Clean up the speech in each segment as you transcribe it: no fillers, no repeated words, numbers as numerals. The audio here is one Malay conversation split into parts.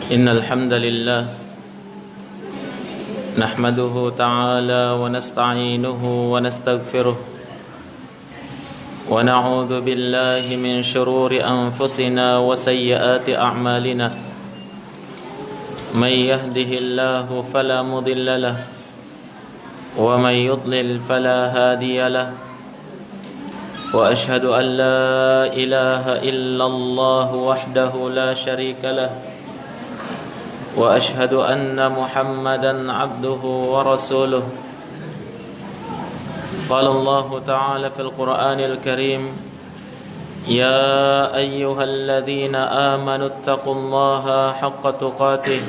إن الحمد لله نحمده تعالى ونستعينه ونستغفره ونعوذ بالله من شرور أنفسنا وسيئات أعمالنا من يهده الله فلا مضل له ومن يضلل فلا هادي له وأشهد أن لا إله إلا الله وحده لا شريك له وأشهد أن محمدا عبده ورسوله قال الله تعالى في القرآن الكريم يا أيها الذين آمنوا اتقوا الله حق تقاته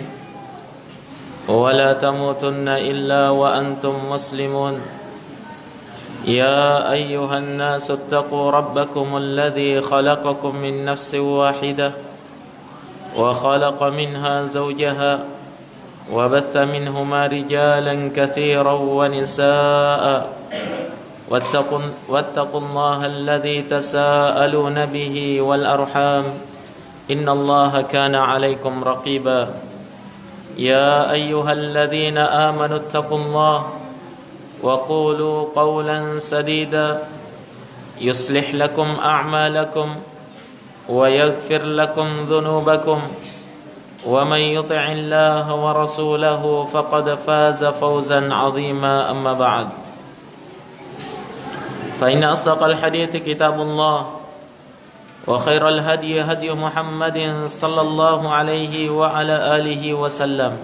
ولا تموتن إلا وأنتم مسلمون يا أيها الناس اتقوا ربكم الذي خلقكم من نفس واحدة وخلق منها زوجها وبث منهما رجالا كثيرا ونساء واتقوا الله الذي تساءلون به والأرحام إن الله كان عليكم رقيبا يا أيها الذين آمنوا اتقوا الله وقولوا قولا سديدا يصلح لكم أعمالكم ويغفر لكم ذنوبكم ومن يطع الله ورسوله فقد فاز فوزا عظيما أما بعد فإن أصدق الحديث كتاب الله وخير الهدي هدي محمد صلى الله عليه وعلى آله وسلم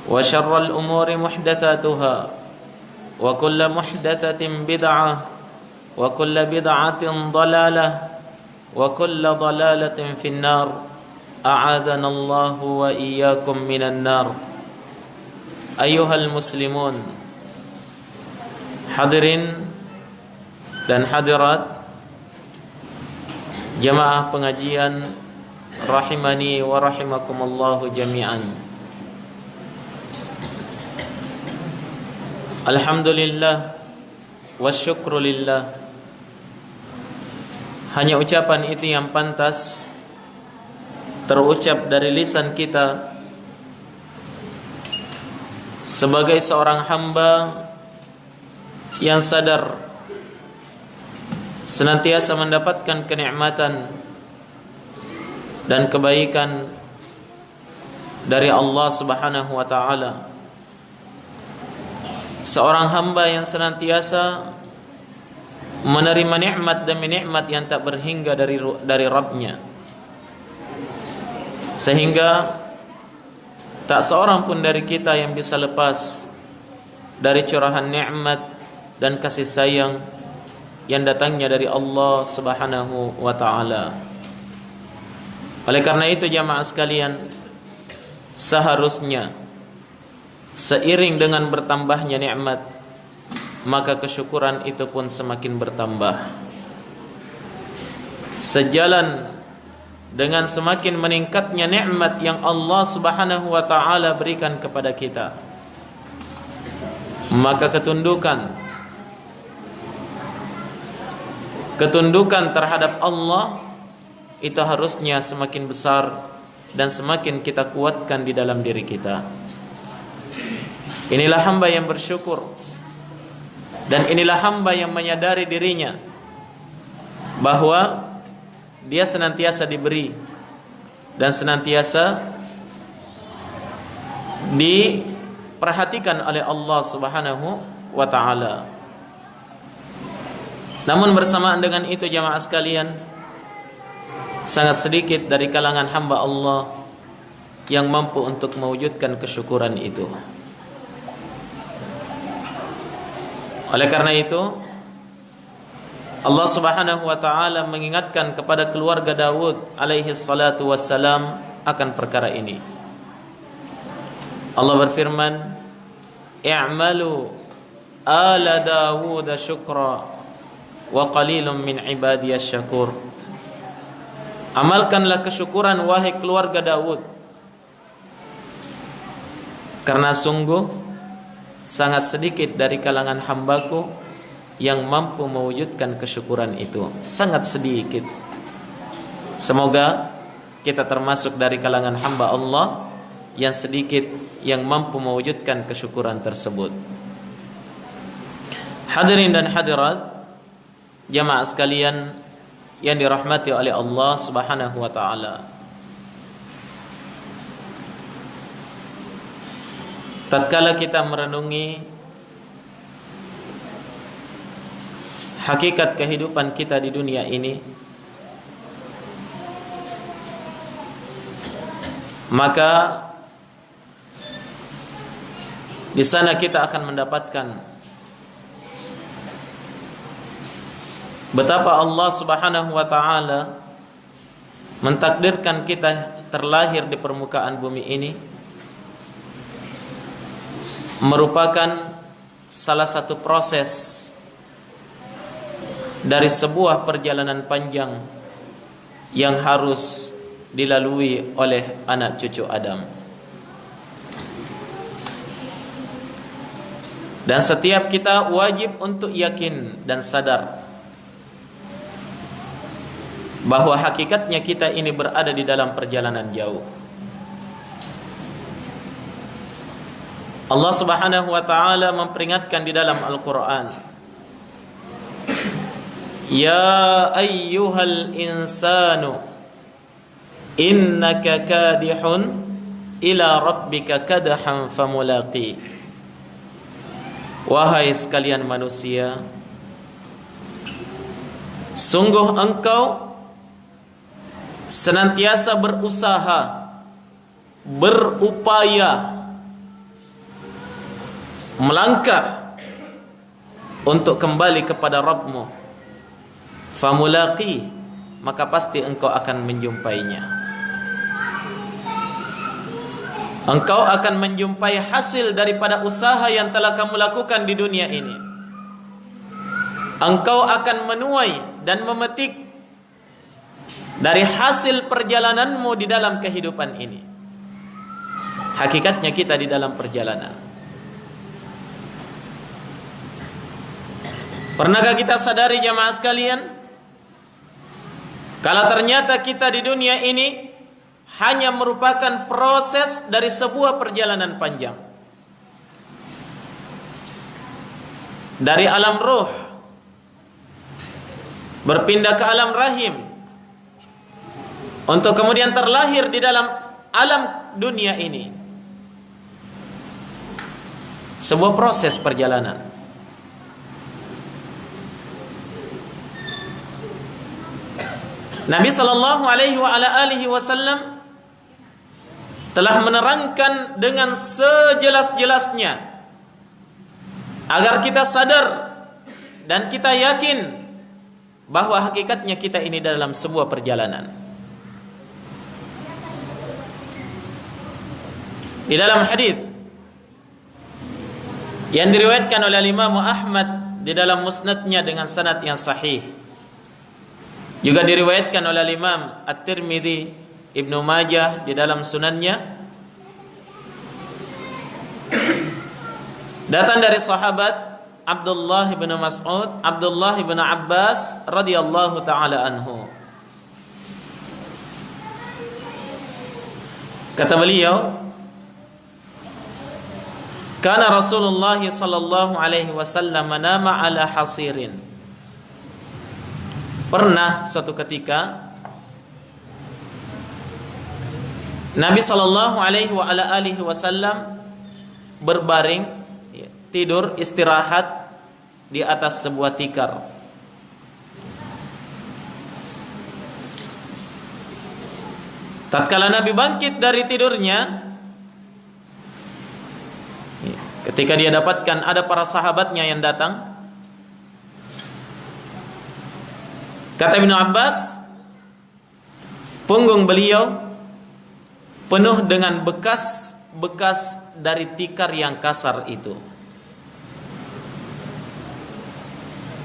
وشر الأمور محدثاتها وكل محدثة بدعة وكل بدعة ضلالة وكل ضلالة في النار أعاذنا الله وإياكم من النار أيها المسلمون hadirin dan hadirat jamaah pengajian rahimani wa rahimakumullahu jami'an. Alhamdulillah wa syukrulillah. Hanya ucapan itu yang pantas terucap dari lisan kita sebagai seorang hamba yang sadar senantiasa mendapatkan kenikmatan dan kebaikan dari Allah Subhanahu wa taala. Seorang hamba yang senantiasa menerima nikmat demi nikmat yang tak berhingga dari Rabb-Nya, sehingga tak seorang pun dari kita yang bisa lepas dari curahan nikmat dan kasih sayang yang datangnya dari Allah Subhanahu wa taala. Oleh karena itu jamaah sekalian, seharusnya seiring dengan bertambahnya nikmat, maka kesyukuran itu pun semakin bertambah. Sejalan dengan semakin meningkatnya nikmat yang Allah Subhanahu wa taala berikan kepada kita, maka ketundukan terhadap Allah itu harusnya semakin besar dan semakin kita kuatkan di dalam diri kita. Inilah hamba yang bersyukur, dan inilah hamba yang menyadari dirinya bahwa dia senantiasa diberi dan senantiasa diperhatikan oleh Allah Subhanahu wa taala. Namun bersamaan dengan itu jamaah sekalian, sangat sedikit dari kalangan hamba Allah yang mampu untuk mewujudkan kesyukuran itu. Oleh karena itu Allah Subhanahu wa taala mengingatkan kepada keluarga Daud alaihi salatu wassalam akan perkara ini. Allah berfirman, "I'malu ala Dawud syukra wa qalilun min ibadiyasy syakur." Amalkanlah kesyukuran wahai keluarga Daud, karena sungguh sangat sedikit dari kalangan hambaku yang mampu mewujudkan kesyukuran itu, sangat sedikit. Semoga kita termasuk dari kalangan hamba Allah yang sedikit yang mampu mewujudkan kesyukuran tersebut. Hadirin dan hadirat jamaah sekalian yang dirahmati oleh Allah Subhanahu wa taala. Tatkala kita merenungi hakikat kehidupan kita di dunia ini, maka di sana kita akan mendapatkan betapa Allah Subhanahu wa taala mentakdirkan kita terlahir di permukaan bumi ini merupakan salah satu proses dari sebuah perjalanan panjang yang harus dilalui oleh anak cucu Adam. Dan setiap kita wajib untuk yakin dan sadar bahwa hakikatnya kita ini berada di dalam perjalanan jauh. Allah Subhanahu wa taala memperingatkan di dalam Al-Qur'an, ya ayyuhal insanu innaka kadihun ila rabbika kadhan famulaqi. Wahai sekalian manusia, sungguh engkau senantiasa berusaha, berupaya melangkah untuk kembali kepada Rabbmu. Famulaqi, maka pasti engkau akan menjumpainya. Engkau akan menjumpai hasil daripada usaha yang telah kamu lakukan di dunia ini. Engkau akan menuai dan memetik dari hasil perjalananmu di dalam kehidupan ini. Hakikatnya kita di dalam perjalanan. Pernahkah kita sadari jamaah sekalian, kalau ternyata kita di dunia ini hanya merupakan proses dari sebuah perjalanan panjang, dari alam ruh berpindah ke alam rahim, untuk kemudian terlahir di dalam alam dunia ini. Sebuah proses perjalanan. Nabi sallallahu alaihi wasallam telah menerangkan dengan sejelas-jelasnya agar kita sadar dan kita yakin bahwa hakikatnya kita ini dalam sebuah perjalanan. Di dalam hadis yang diriwayatkan oleh Imam Ahmad di dalam musnadnya dengan sanad yang sahih, juga diriwayatkan oleh Imam At-Tirmidzi, Ibnu Majah di dalam sunannya, datang dari sahabat Abdullah bin Mas'ud, Abdullah bin Abbas radhiyallahu taala anhu. Kata beliau, kana Rasulullah sallallahu alaihi wasallam nama ala hasirin. Pernah suatu ketika Nabi sallallahu alaihi wasallam berbaring, tidur istirahat di atas sebuah tikar. Tatkala Nabi bangkit dari tidurnya, ketika dia dapatkan ada para sahabatnya yang datang, kata Ibnu Abbas, punggung beliau penuh dengan bekas-bekas dari tikar yang kasar itu.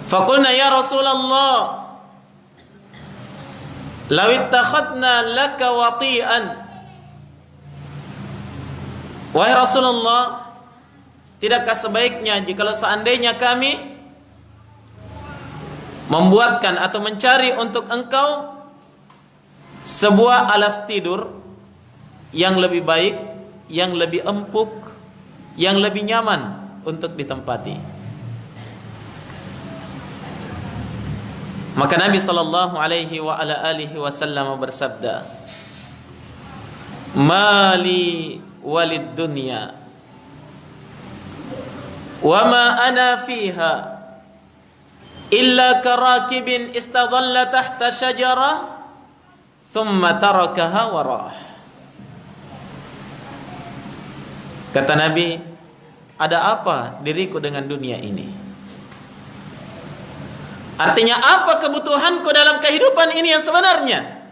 Faqulna ya Rasulullah, law ittakhadna laka wati'an. Wahai Rasulullah, tidakkah sebaiknya jikalau seandainya kami membuatkan atau mencari untuk engkau sebuah alas tidur yang lebih baik, yang lebih empuk, yang lebih nyaman untuk ditempati. Maka Nabi sallallahu alaihi wa ala alihi wasallam bersabda, "Mali walid dunya wa ma ana fiha illa karakibin istadalla tahta syajarah thumma tarakaha warah." Kata Nabi, ada apa diriku dengan dunia ini? Artinya apa kebutuhanku dalam kehidupan ini yang sebenarnya?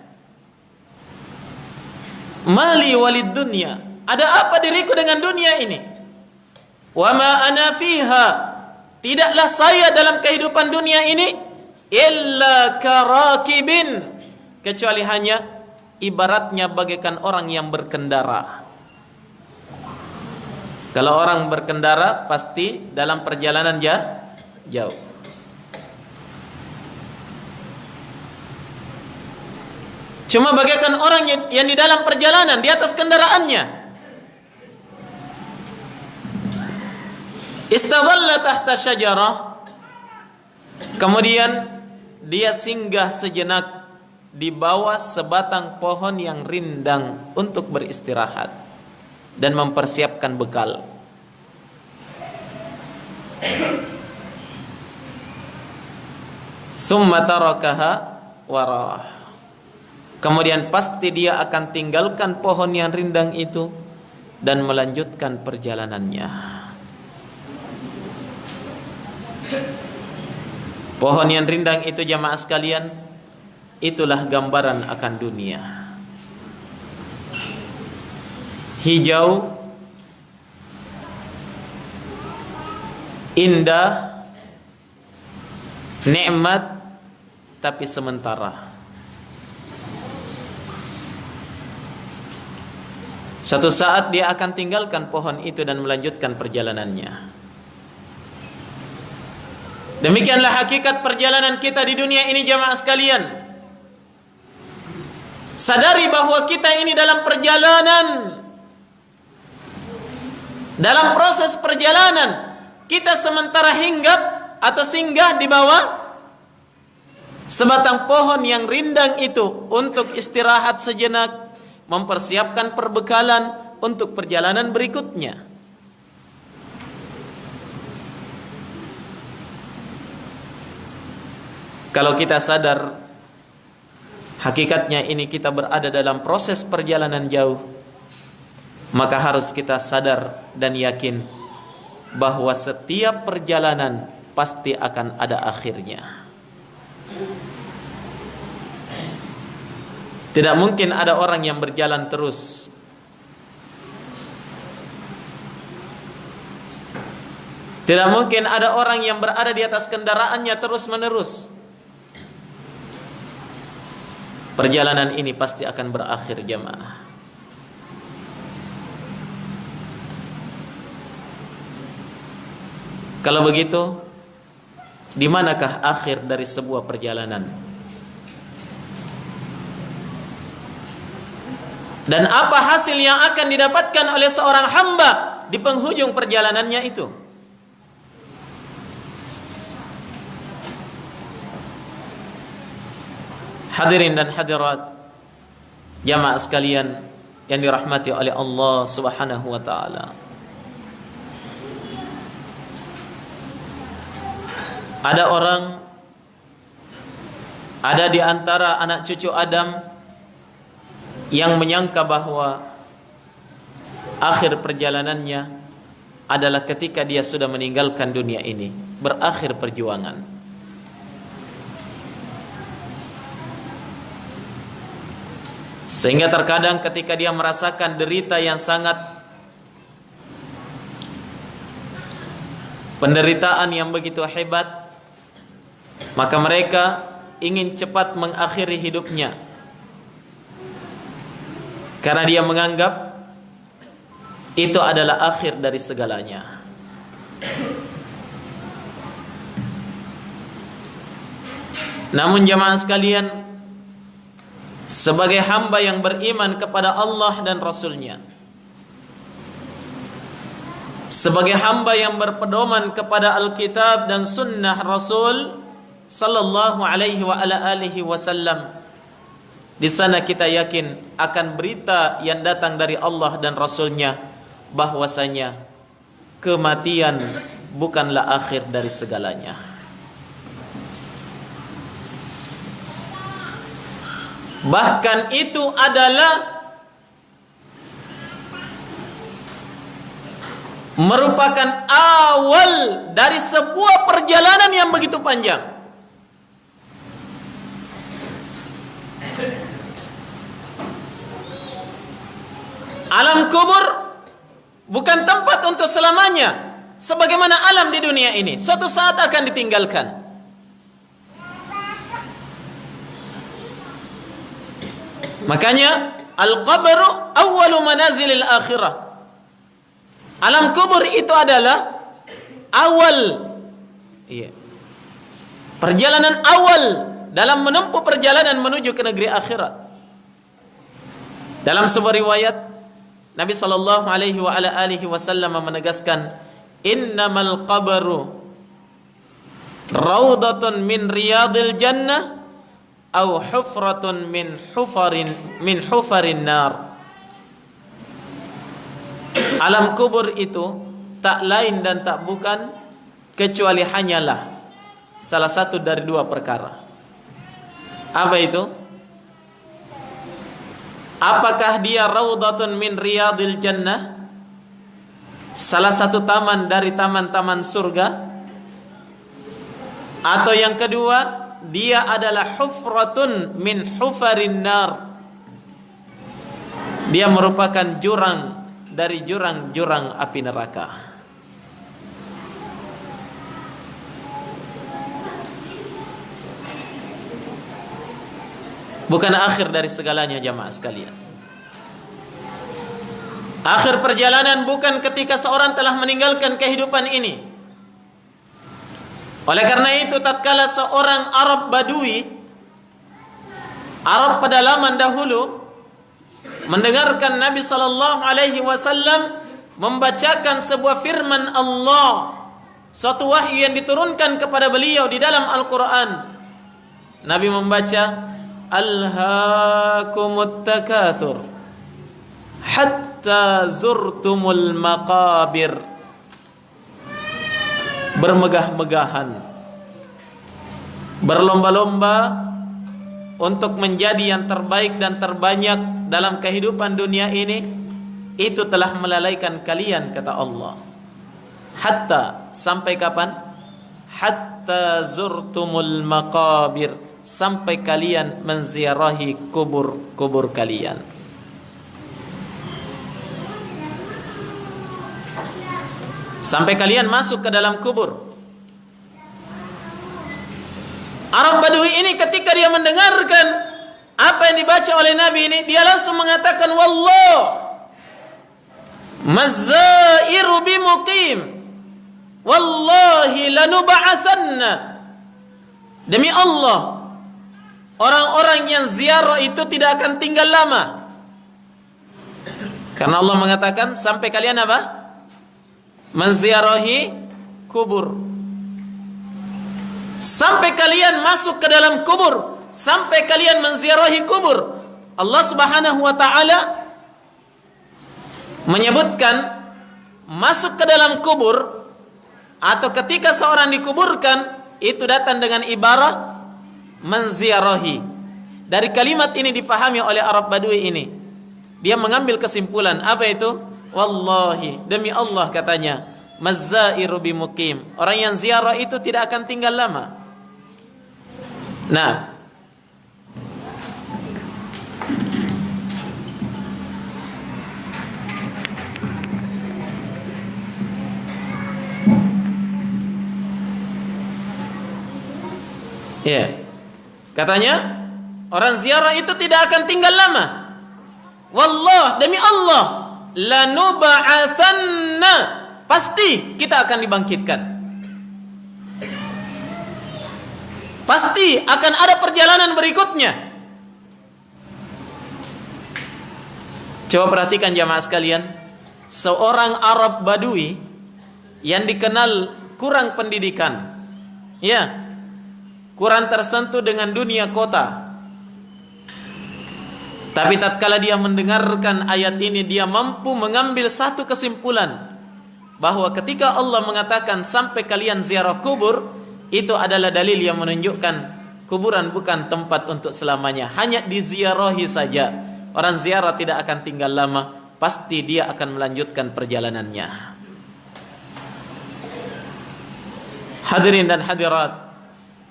Mali walid dunya, ada apa diriku dengan dunia ini? Wa ma ana fiha, tidaklah saya dalam kehidupan dunia ini illa karakibin, kecuali hanya ibaratnya bagaikan orang yang berkendara. Kalau orang berkendara pasti dalam perjalanan jauh. Cuma bagaikan orang yang di dalam perjalanan di atas kendaraannya. Istadalla tahta syajarah, kemudian dia singgah sejenak di bawah sebatang pohon yang rindang untuk beristirahat dan mempersiapkan bekal. Summa tarakaha warah, kemudian pasti dia akan tinggalkan pohon yang rindang itu dan melanjutkan perjalanannya. Pohon yang rindang itu jamaah sekalian, itulah gambaran akan dunia. Hijau, indah, nikmat, tapi sementara. Suatu saat dia akan tinggalkan pohon itu dan melanjutkan perjalanannya. Demikianlah hakikat perjalanan kita di dunia ini jamaah sekalian. Sadari bahwa kita ini dalam perjalanan, dalam proses perjalanan, kita sementara hinggap atau singgah di bawah sebatang pohon yang rindang itu untuk istirahat sejenak, mempersiapkan perbekalan untuk perjalanan berikutnya. Kalau kita sadar hakikatnya ini kita berada dalam proses perjalanan jauh, maka harus kita sadar dan yakin bahwa setiap perjalanan pasti akan ada akhirnya. Tidak mungkin ada orang yang berjalan terus. Tidak mungkin ada orang yang berada di atas kendaraannya terus menerus. Perjalanan ini pasti akan berakhir jamaah. Kalau begitu, di manakah akhir dari sebuah perjalanan? Dan apa hasil yang akan didapatkan oleh seorang hamba di penghujung perjalanannya itu? Hadirin dan hadirat jamaah sekalian yang dirahmati oleh Allah Subhanahu wa taala. Ada orang, ada di antara anak cucu Adam yang menyangka bahwa akhir perjalanannya adalah ketika dia sudah meninggalkan dunia ini, berakhir perjuangan. Sehingga terkadang ketika dia merasakan derita yang sangat, penderitaan yang begitu hebat, maka mereka ingin cepat mengakhiri hidupnya, karena dia menganggap itu adalah akhir dari segalanya. Namun jamaah sekalian, sebagai hamba yang beriman kepada Allah dan Rasul-Nya, sebagai hamba yang berpedoman kepada Alkitab dan Sunnah Rasul sallallahu alaihi wa ala alihi wasallam. Di sana kita yakin akan berita yang datang dari Allah dan Rasul-Nya, bahwasanya kematian bukanlah akhir dari segalanya. Bahkan itu adalah merupakan awal dari sebuah perjalanan yang begitu panjang. Alam kubur bukan tempat untuk selamanya, sebagaimana alam di dunia ini suatu saat akan ditinggalkan. Makanya al-qabru awwalu manazilil akhirah. Alam kubur itu adalah awal, perjalanan awal dalam menempuh perjalanan menuju ke negeri akhirat. Dalam sebuah riwayat, Nabi sallallahu alaihi wa ala alihi wasallam menegaskan, innamal qabru raudatun min riyadil jannah aw hufratun min hufarin nar. Alam kubur itu tak lain dan tak bukan kecuali hanyalah salah satu dari dua perkara. Apa itu? Apakah dia raudatun min riyadil jannah, salah satu taman dari taman-taman surga, atau yang kedua dia adalah hufratun min hufarin nar, dia merupakan jurang dari jurang-jurang api neraka. Bukan akhir dari segalanya jamaah sekalian. Akhir perjalanan bukan ketika seorang telah meninggalkan kehidupan ini. Oleh karena itu, tatkala seorang Arab Badui, Arab pedalaman dahulu, mendengarkan Nabi sallallahu alaihi wasallam membacakan sebuah firman Allah, suatu wahyu yang diturunkan kepada beliau di dalam Al-Qur'an, Nabi membaca, alhaakumut takatsur hatta zurtumul maqabir. Bermegah-megahan, berlomba-lomba untuk menjadi yang terbaik dan terbanyak dalam kehidupan dunia ini, itu telah melalaikan kalian, kata Allah. Hatta, sampai kapan? Hatta zurtumul maqabir, sampai kalian menziarahi kubur-kubur kalian. Sampai kalian masuk ke dalam kubur. Arab Badui ini ketika dia mendengarkan apa yang dibaca oleh Nabi ini, dia langsung mengatakan, wallah mazzairu bimuqim, wallahi lanub'atsanna. Demi Allah, orang-orang yang ziarah itu tidak akan tinggal lama. Karena Allah mengatakan sampai kalian apa? Menziarahi kubur. Sampai kalian masuk ke dalam kubur, sampai kalian menziarahi kubur. Allah Subhanahu wa taala menyebutkan masuk ke dalam kubur atau ketika seorang dikuburkan itu datang dengan ibarat menziarahi. Dari kalimat ini dipahami oleh Arab Badui ini, dia mengambil kesimpulan apa itu? Wallahi, demi Allah katanya, mazzairu bimuqim, orang yang ziarah itu tidak akan tinggal lama. Nah, ya, katanya orang ziarah itu tidak akan tinggal lama. Wallah, demi Allah, lanub'atsanna, pasti kita akan dibangkitkan. Pasti akan ada perjalanan berikutnya. Coba perhatikan jamaah sekalian, seorang Arab Badui yang dikenal kurang pendidikan, ya, kurang tersentuh dengan dunia kota, tapi tatkala dia mendengarkan ayat ini, dia mampu mengambil satu kesimpulan, bahwa ketika Allah mengatakan sampai kalian ziarah kubur, itu adalah dalil yang menunjukkan kuburan bukan tempat untuk selamanya, hanya diziarahi saja. Orang ziarah tidak akan tinggal lama, pasti dia akan melanjutkan perjalanannya. Hadirin dan hadirat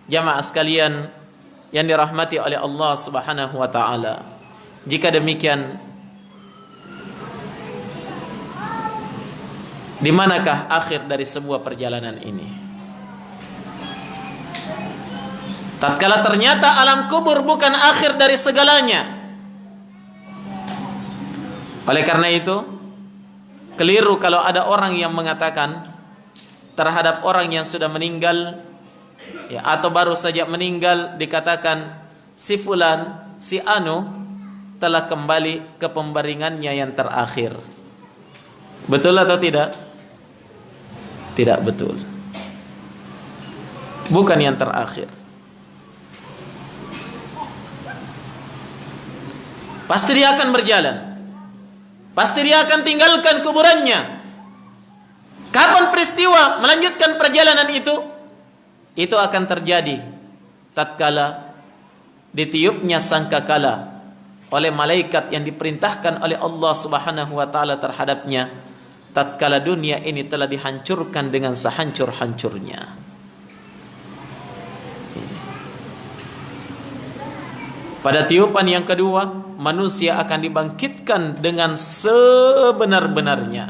jamaah sekalian yang dirahmati oleh Allah Subhanahu wa taala. Jika demikian, di manakah akhir dari sebuah perjalanan ini? Tatkala ternyata alam kubur bukan akhir dari segalanya. Oleh karena itu, keliru kalau ada orang yang mengatakan terhadap orang yang sudah meninggal, ya, atau baru saja meninggal, dikatakan si fulan, si anu telah kembali ke pembaringannya yang terakhir. Betul atau tidak? Tidak betul. Bukan yang terakhir. Pasti dia akan berjalan. Pasti dia akan tinggalkan kuburannya. Kapan peristiwa melanjutkan perjalanan itu? Itu akan terjadi tatkala ditiupnya sangkakala oleh malaikat yang diperintahkan oleh Allah Subhanahu wa taala terhadapnya, tatkala dunia ini telah dihancurkan dengan sehancur-hancurnya. Pada tiupan yang kedua, manusia akan dibangkitkan dengan sebenar-benarnya.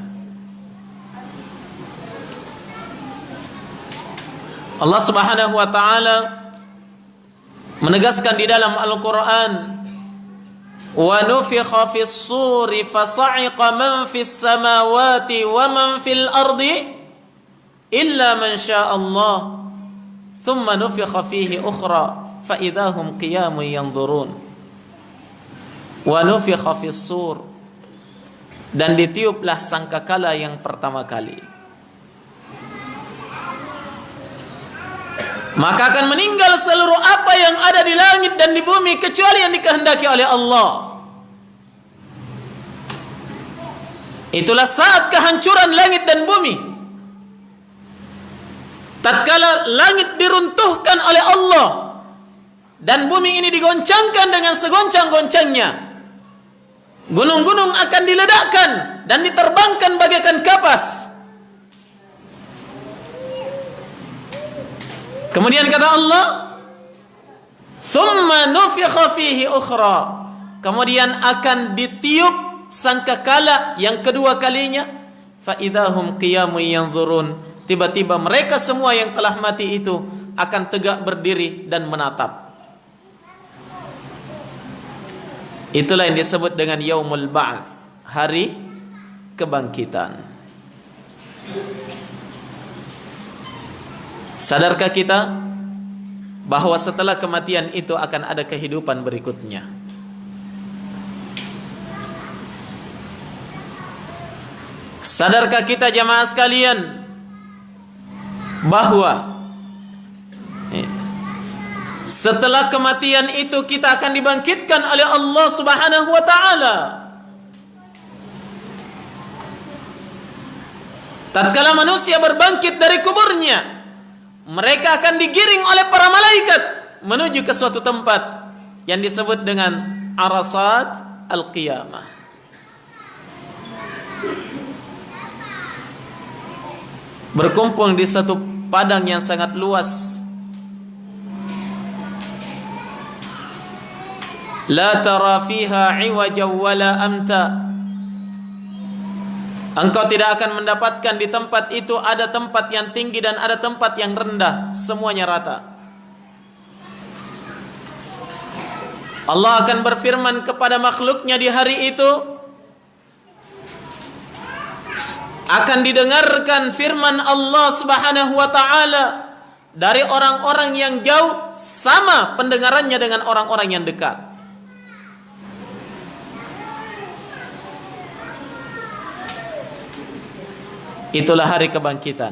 Allah Subhanahu wa taala menegaskan di dalam Al-Qur'an, wa nufikha fis suri fasa'iqa man fis samawati wa man fil ardi illa man syaa Allah thumma nufikha fihi ukhra fa idahum qiyamun yanzurun. Wa nufikha fis sur, dan ditiuplah sangkakala yang pertama kali. Maka akan meninggal seluruh apa yang ada di langit dan di bumi kecuali yang dikehendaki oleh Allah. Itulah saat kehancuran langit dan bumi. Tatkala langit diruntuhkan oleh Allah dan bumi ini digoncangkan dengan segoncang-goncangnya, gunung-gunung akan diledakkan dan diterbangkan bagaikan kapas. Kemudian kata Allah, "Tsumma nufikha fihi ukhra." Kemudian akan ditiup sangkakala yang kedua kalinya, fa idahum qiyamun yanzurun. Tiba-tiba mereka semua yang telah mati itu akan tegak berdiri dan menatap. Itulah yang disebut dengan yaumul ba'ats, hari kebangkitan. Sadarkah kita bahwa setelah kematian itu akan ada kehidupan berikutnya? Sadarkah kita jamaah sekalian bahwa setelah kematian itu kita akan dibangkitkan oleh Allah Subhanahu wa taala? Tatkala manusia berbangkit dari kuburnya, mereka akan digiring oleh para malaikat menuju ke suatu tempat yang disebut dengan Arasat Al-Qiyamah. Berkumpul di satu padang yang sangat luas. La tara fiha iwaja wala amta. Engkau tidak akan mendapatkan di tempat itu ada tempat yang tinggi dan ada tempat yang rendah, semuanya rata. Allah akan berfirman kepada makhluknya di hari itu, akan didengarkan firman Allah Subhanahu wa taala dari orang-orang yang jauh sama pendengarannya dengan orang-orang yang dekat. Itulah hari kebangkitan,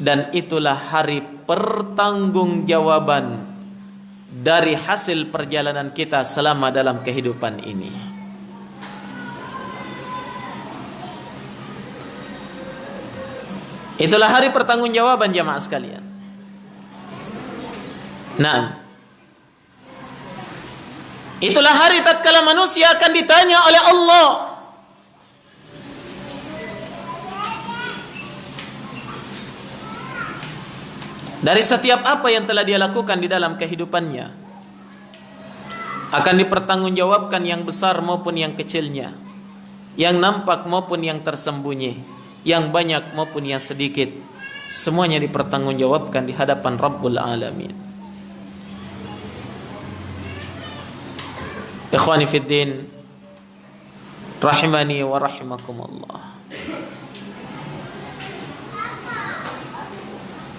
dan itulah hari pertanggungjawaban dari hasil perjalanan kita selama dalam kehidupan ini. Itulah hari pertanggungjawaban jamaah sekalian. Nah, itulah hari tatkala manusia akan ditanya oleh Allah dari setiap apa yang telah dia lakukan di dalam kehidupannya. Akan dipertanggungjawabkan yang besar maupun yang kecilnya, yang nampak maupun yang tersembunyi, yang banyak maupun yang sedikit. Semuanya dipertanggungjawabkan di hadapan Rabbul Alamin. Ikhwani fiddin, rahimani wa rahimakumullah.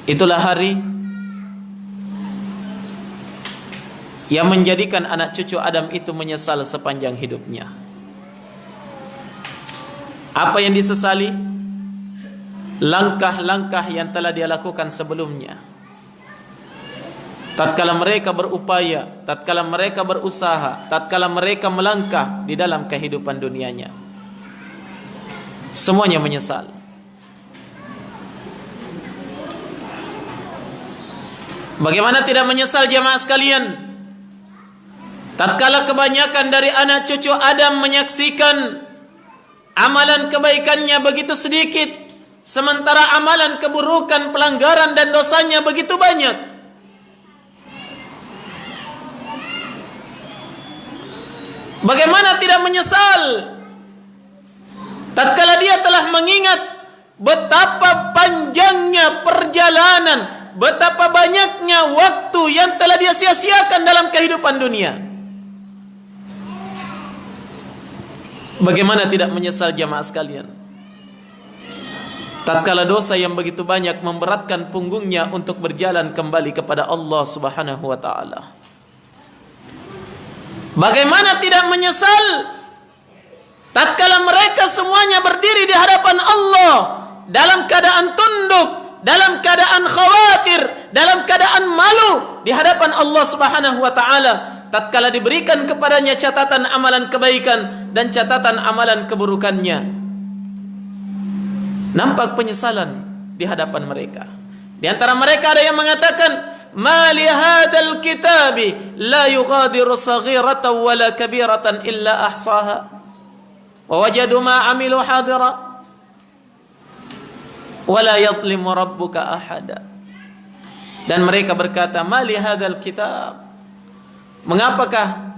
Itulah hari yang menjadikan anak cucu Adam itu menyesal sepanjang hidupnya. Apa yang disesali? Langkah-langkah yang telah dia lakukan sebelumnya. Tatkala mereka berupaya, tatkala mereka berusaha, tatkala mereka melangkah di dalam kehidupan dunianya, semuanya menyesal. Bagaimana tidak menyesal jamaah sekalian? Tatkala kebanyakan dari anak cucu Adam menyaksikan amalan kebaikannya begitu sedikit, sementara amalan keburukan, pelanggaran dan dosanya begitu banyak. Bagaimana tidak menyesal tatkala dia telah mengingat betapa panjangnya perjalanan, betapa banyaknya waktu yang telah dia sia-siakan dalam kehidupan dunia. Bagaimana tidak menyesal jamaah sekalian tatkala dosa yang begitu banyak memberatkan punggungnya untuk berjalan kembali kepada Allah Subhanahu wa taala. Bagaimana tidak menyesal tatkala mereka semuanya berdiri di hadapan Allah dalam keadaan tunduk, dalam keadaan khawatir, dalam keadaan malu di hadapan Allah Subhanahu wa taala, tatkala diberikan kepadanya catatan amalan kebaikan dan catatan amalan keburukannya. Nampak penyesalan di hadapan mereka. Di antara mereka ada yang mengatakan, "Ma li hadzal kitabi la yughadiru saghiratan wala kabiratan illa ahsaha wa wajadu ma 'amilu hadira wa la yadhlimu rabbuka ahada." Dan mereka berkata, "Ma li hadzal kitab." Mengapakah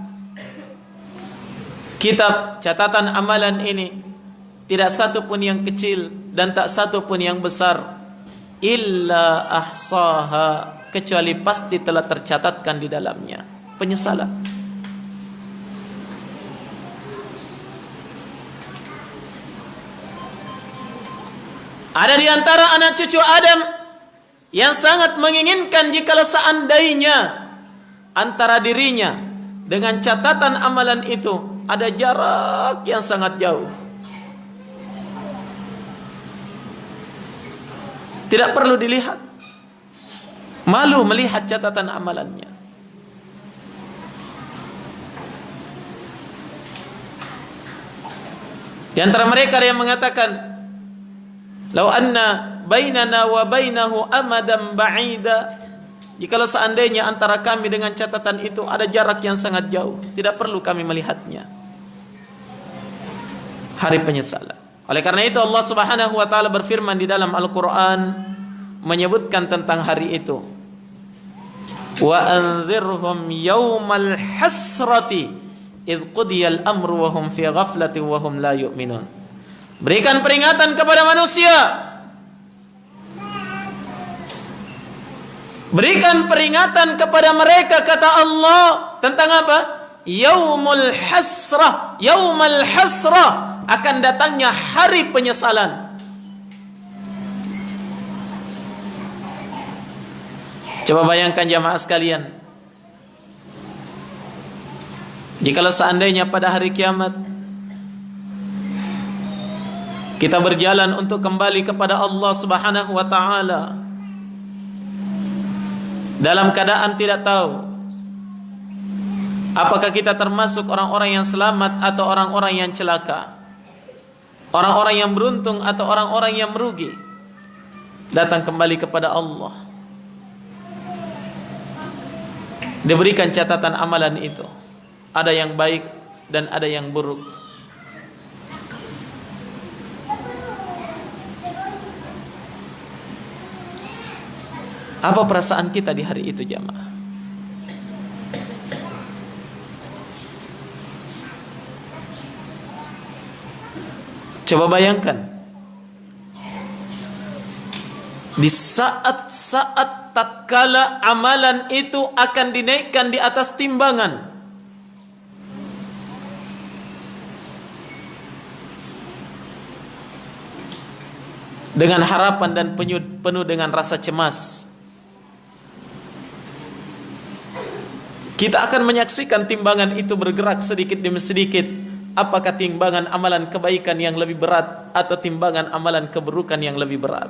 kitab catatan amalan ini tidak satu pun yang kecil dan tak satu pun yang besar, illa ahsaha, kecuali pasti telah tercatatkan di dalamnya penyesalan. Ada di antara anak cucu Adam yang sangat menginginkan jikalau seandainya antara dirinya dengan catatan amalan itu ada jarak yang sangat jauh. Tidak perlu dilihat, malu melihat catatan amalannya. Di antara mereka ada yang mengatakan, "Lau anna bainana wa bainahu amadan ba'ida." Jikalau seandainya antara kami dengan catatan itu ada jarak yang sangat jauh, tidak perlu kami melihatnya. Hari penyesalan. Oleh karena itu Allah Subhanahu wa taala berfirman di dalam Al-Qur'an menyebutkan tentang hari itu. Wa anzirhum yaumal hasrati idh qudiyal amru wa hum fi ghaflatin wa hum la yu'minun. Berikan peringatan kepada manusia. Berikan peringatan kepada mereka, kata Allah, tentang apa? Yaumul hasrah, yaumal hasrah, akan datangnya hari penyesalan. Coba bayangkan jamaah sekalian, jikalau seandainya pada hari kiamat Kita berjalan untuk kembali kepada Allah Subhanahu wa taala dalam keadaan tidak tahu apakah kita termasuk orang-orang yang selamat atau orang-orang yang celaka, orang-orang yang beruntung atau orang-orang yang merugi. Datang kembali kepada Allah, diberikan catatan amalan itu, ada yang baik dan ada yang buruk. Apa perasaan kita di hari itu, jamaah? Coba bayangkan, di saat-saat tatkala amalan itu akan dinaikkan di atas timbangan, dengan harapan dan penuh dengan rasa cemas, kita akan menyaksikan timbangan itu bergerak sedikit demi sedikit. Apakah timbangan amalan kebaikan yang lebih berat atau timbangan amalan keburukan yang lebih berat?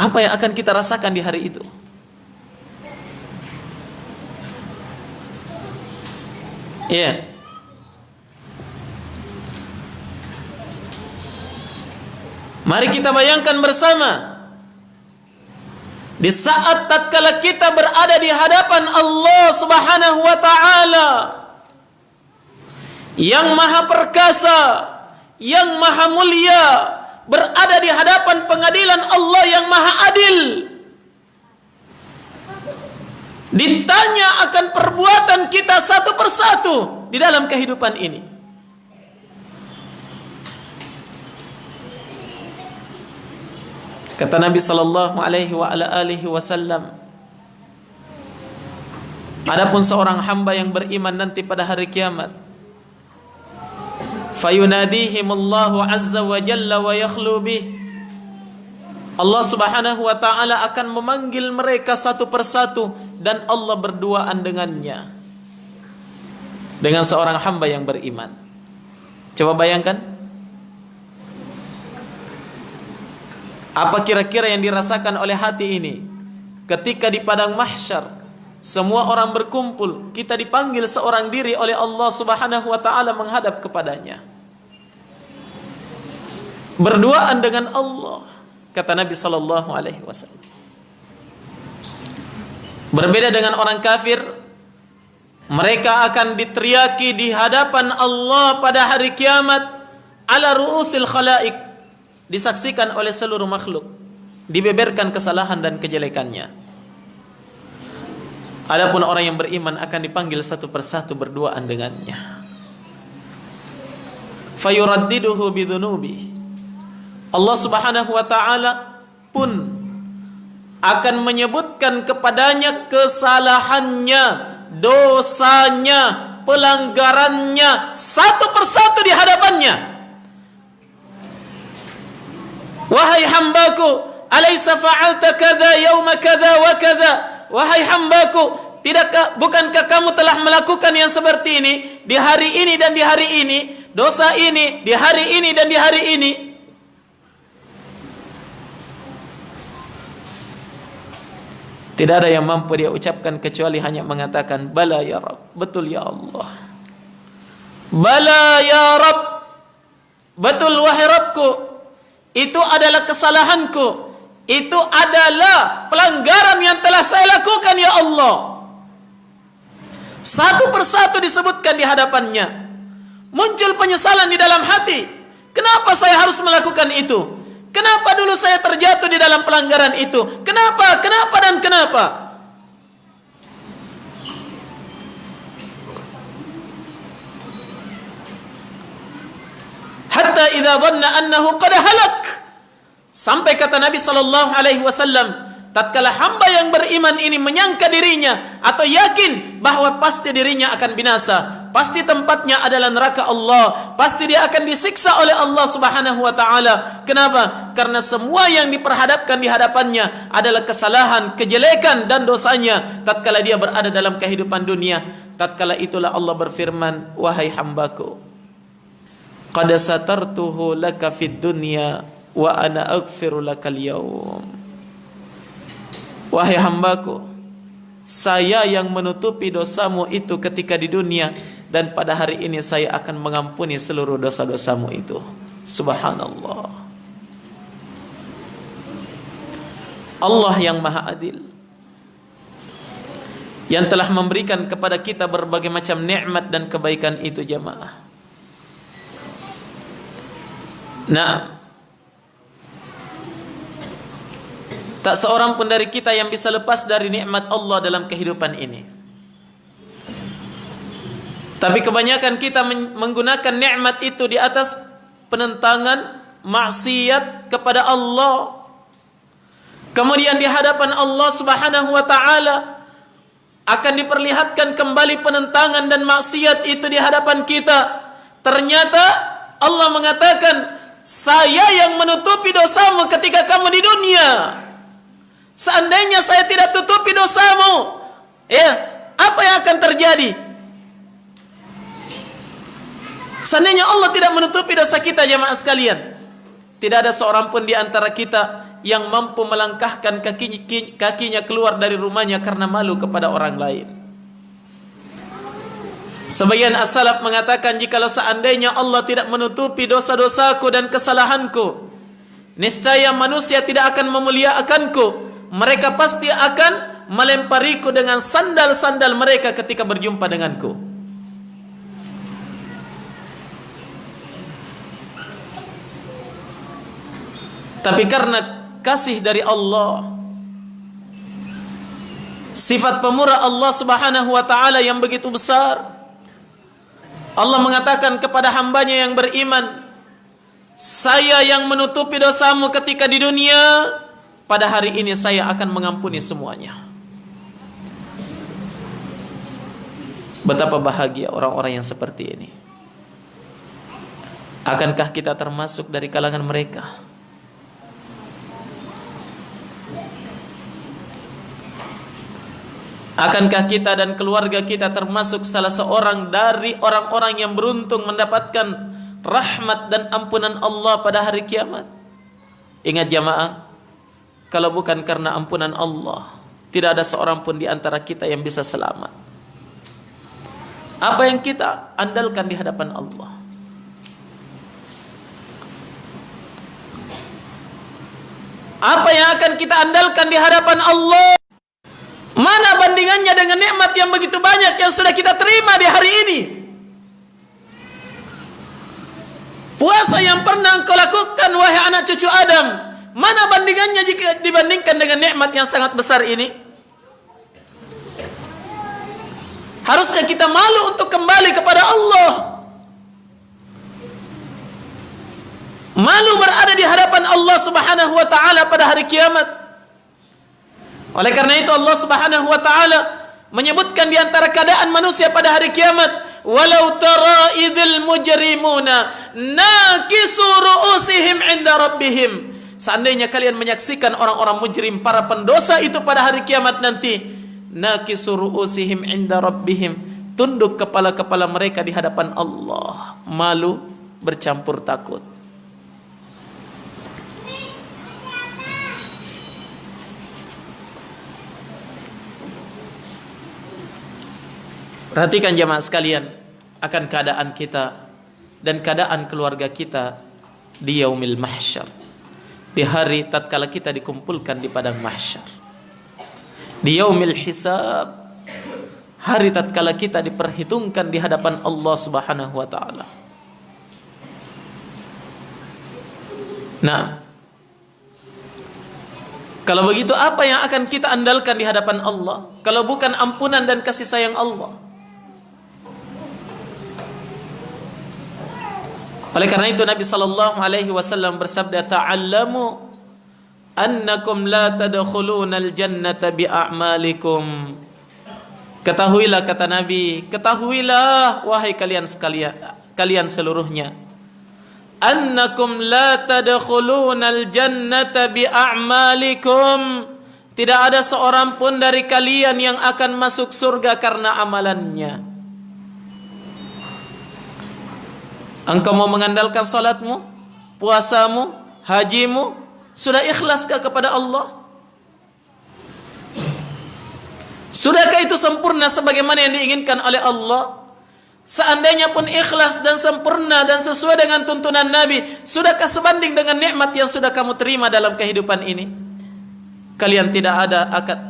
Apa yang akan kita rasakan di hari itu? Iya. Mari kita bayangkan bersama, di saat tatkala kita berada di hadapan Allah Subhanahu wa taala yang maha perkasa, yang maha mulia, berada di hadapan pengadilan Allah yang maha adil, ditanya akan perbuatan kita satu persatu di dalam kehidupan ini. Kata Nabi sallallahu alaihi wasallam, adapun seorang hamba yang beriman nanti pada hari kiamat, fayunadihimullahu azza wa jalla wa yakhlu bih, Allah Subhanahu wa taala akan memanggil mereka satu persatu dan Allah berduaan dengannya, dengan seorang hamba yang beriman. Coba bayangkan, apa kira-kira yang dirasakan oleh hati ini ketika di padang mahsyar semua orang berkumpul, kita dipanggil seorang diri oleh Allah Subhanahu wa taala menghadap kepadanya, berduaan dengan Allah. Kata Nabi sallallahu alaihi wasallam, berbeda dengan orang kafir, mereka akan diteriaki di hadapan Allah pada hari kiamat ala ru'usil khalaik, disaksikan oleh seluruh makhluk, dibeberkan kesalahan dan kejelekannya. Adapun orang yang beriman akan dipanggil satu persatu berduaan dengannya. Fayuraddiduhu bidzunubi, Allah Subhanahu wa taala pun akan menyebutkan kepadanya kesalahannya, dosanya, pelanggarannya satu persatu di hadapannya. Wahai hambaku, alaysa fa'alta kadza yauma kadza wa kadza? Wahai hambaku, bukankah kamu telah melakukan yang seperti ini di hari ini dan di hari ini, dosa ini di hari ini dan di hari ini? Tidak ada yang mampu dia ucapkan kecuali hanya mengatakan bala ya Rabb, betul ya Allah, bala ya Rabb, betul wahai Rabbku, itu adalah kesalahanku, itu adalah pelanggaran yang telah saya lakukan ya Allah. Satu persatu disebutkan di hadapannya. Muncul penyesalan di dalam hati. Kenapa saya harus melakukan itu? Kenapa dulu saya terjatuh di dalam pelanggaran itu? Kenapa dan kenapa? Hatta idza dhanna annahu qad halak, sampai kata Nabi sallallahu alaihi wasallam, tatkala hamba yang beriman ini menyangka dirinya atau yakin bahwa pasti dirinya akan binasa, pasti tempatnya adalah neraka Allah, pasti dia akan disiksa oleh Allah Subhanahu wa taala. Kenapa? Karena semua yang diperhadapkan di hadapannya adalah kesalahan, kejelekan dan dosanya tatkala dia berada dalam kehidupan dunia. Tatkala itulah Allah berfirman, wahai hambaku, qad satartuhu laka fid dunya wa ana aghfiru lakal yaum. Wahai hambaku, saya yang menutupi dosamu itu ketika di dunia, dan pada hari ini saya akan mengampuni seluruh dosa-dosamu itu. Subhanallah. Allah yang maha adil, yang telah memberikan kepada kita berbagai macam nikmat dan kebaikan itu, jamaah. Nah, tak seorang pun dari kita yang bisa lepas dari nikmat Allah dalam kehidupan ini. Tapi kebanyakan kita menggunakan nikmat itu di atas penentangan maksiat kepada Allah. Kemudian di hadapan Allah Subhanahu wa taala akan diperlihatkan kembali penentangan dan maksiat itu di hadapan kita. Ternyata Allah mengatakan, saya yang menutupi dosamu ketika kamu di dunia. Seandainya saya tidak tutupi dosamu, apa yang akan terjadi? Seandainya Allah tidak menutupi dosa kita, jamaah sekalian, tidak ada seorang pun di antara kita yang mampu melangkahkan kakinya keluar dari rumahnya karena malu kepada orang lain. Sebagian as-salaf mengatakan, jikalau seandainya Allah tidak menutupi dosa-dosaku dan kesalahanku, niscaya manusia tidak akan memuliakanku. Mereka pasti akan melempariku dengan sandal-sandal mereka ketika berjumpa denganku. Tapi karena kasih dari Allah, sifat pemurah Allah Subhanahu wa taala yang begitu besar, Allah mengatakan kepada hambanya yang beriman, saya yang menutupi dosamu ketika di dunia, pada hari ini saya akan mengampuni semuanya. Betapa bahagia orang-orang yang seperti ini. Akankah kita termasuk dari kalangan mereka? Akankah kita dan keluarga kita termasuk salah seorang dari orang-orang yang beruntung mendapatkan rahmat dan ampunan Allah pada hari kiamat? Ingat jamaah, kalau bukan karena ampunan Allah, tidak ada seorang pun di antara kita yang bisa selamat. Apa yang kita andalkan di hadapan Allah? Apa yang akan kita andalkan di hadapan Allah? Mana bandingannya dengan nikmat yang begitu banyak yang sudah kita terima di hari ini? Puasa yang pernah engkau lakukan, wahai anak cucu Adam, mana bandingannya jika dibandingkan dengan nikmat yang sangat besar ini? Harusnya kita malu untuk kembali kepada Allah. Malu berada di hadapan Allah Subhanahu wa taala pada hari kiamat. Oleh karena itu Allah Subhanahu wa taala menyebutkan di antara keadaan manusia pada hari kiamat, walau tara idzal mujrimuna nakisu ru'usihim 'inda rabbihim. Seandainya kalian menyaksikan orang-orang mujrim, para pendosa itu pada hari kiamat nanti, nakisu ru'usihim 'inda rabbihim, tunduk kepala-kepala mereka di hadapan Allah, malu bercampur takut. Perhatikan jamaah sekalian akan keadaan kita dan keadaan keluarga kita di yaumil mahsyar, di hari tatkala kita dikumpulkan di padang mahsyar, di yaumil hisab, hari tatkala kita diperhitungkan di hadapan Allah Subhanahu wa taala. Nah, kalau begitu apa yang akan kita andalkan di hadapan Allah kalau bukan ampunan dan kasih sayang Allah? Oleh karena itu Nabi sallallahu alaihi wasallam bersabda, ta'allamu annakum la tadkhulunal jannata bi'a'malikum Ketahuilah, kata Nabi, ketahuilah wahai kalian sekalian, kalian seluruhnya, annakum la tadkhulunal jannata bi a'malikum. Tidak ada seorang pun dari kalian yang akan masuk surga karena amalannya. Engkau mau mengandalkan salatmu, puasamu, hajimu, sudah ikhlaskah kepada Allah? Sudahkah itu sempurna sebagaimana yang diinginkan oleh Allah? Seandainya pun ikhlas dan sempurna dan sesuai dengan tuntunan Nabi, sudahkah sebanding dengan nikmat yang sudah kamu terima dalam kehidupan ini? Kalian tidak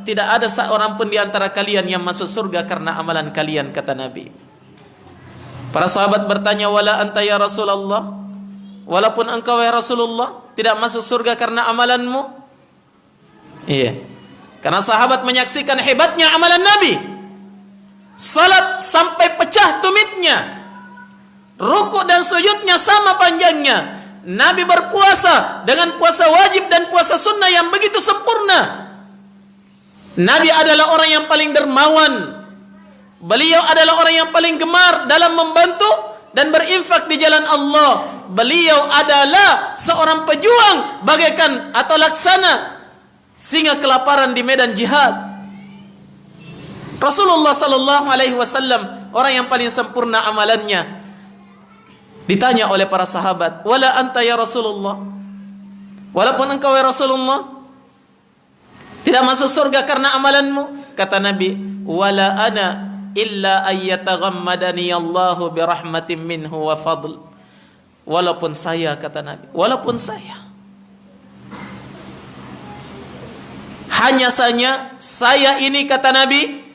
ada seorang pun di antara kalian yang masuk surga karena amalan kalian, kata Nabi. Para sahabat bertanya, wala anta ya Rasulullah? Walaupun engkau ya Rasulullah tidak masuk surga karena amalanmu? Iya. Karena sahabat menyaksikan hebatnya amalan Nabi. Salat sampai pecah tumitnya, ruku dan sujudnya sama panjangnya. Nabi berpuasa dengan puasa wajib dan puasa sunnah yang begitu sempurna. Nabi adalah orang yang paling dermawan. Beliau adalah orang yang paling gemar dalam membantu dan berinfak di jalan Allah. Beliau adalah seorang pejuang bagaikan atau laksana singa kelaparan di medan jihad. Rasulullah sallallahu alaihi wasallam orang yang paling sempurna amalannya. Ditanya oleh para sahabat, wala anta ya Rasulullah? Walaupun engkau ya Rasulullah tidak masuk surga karena amalanmu, kata Nabi, wala ana illa ayyataghammadani Allahu birahmatin minhu wa fadl. Walaupun saya, kata Nabi, walaupun saya, hanya saja saya ini, kata Nabi,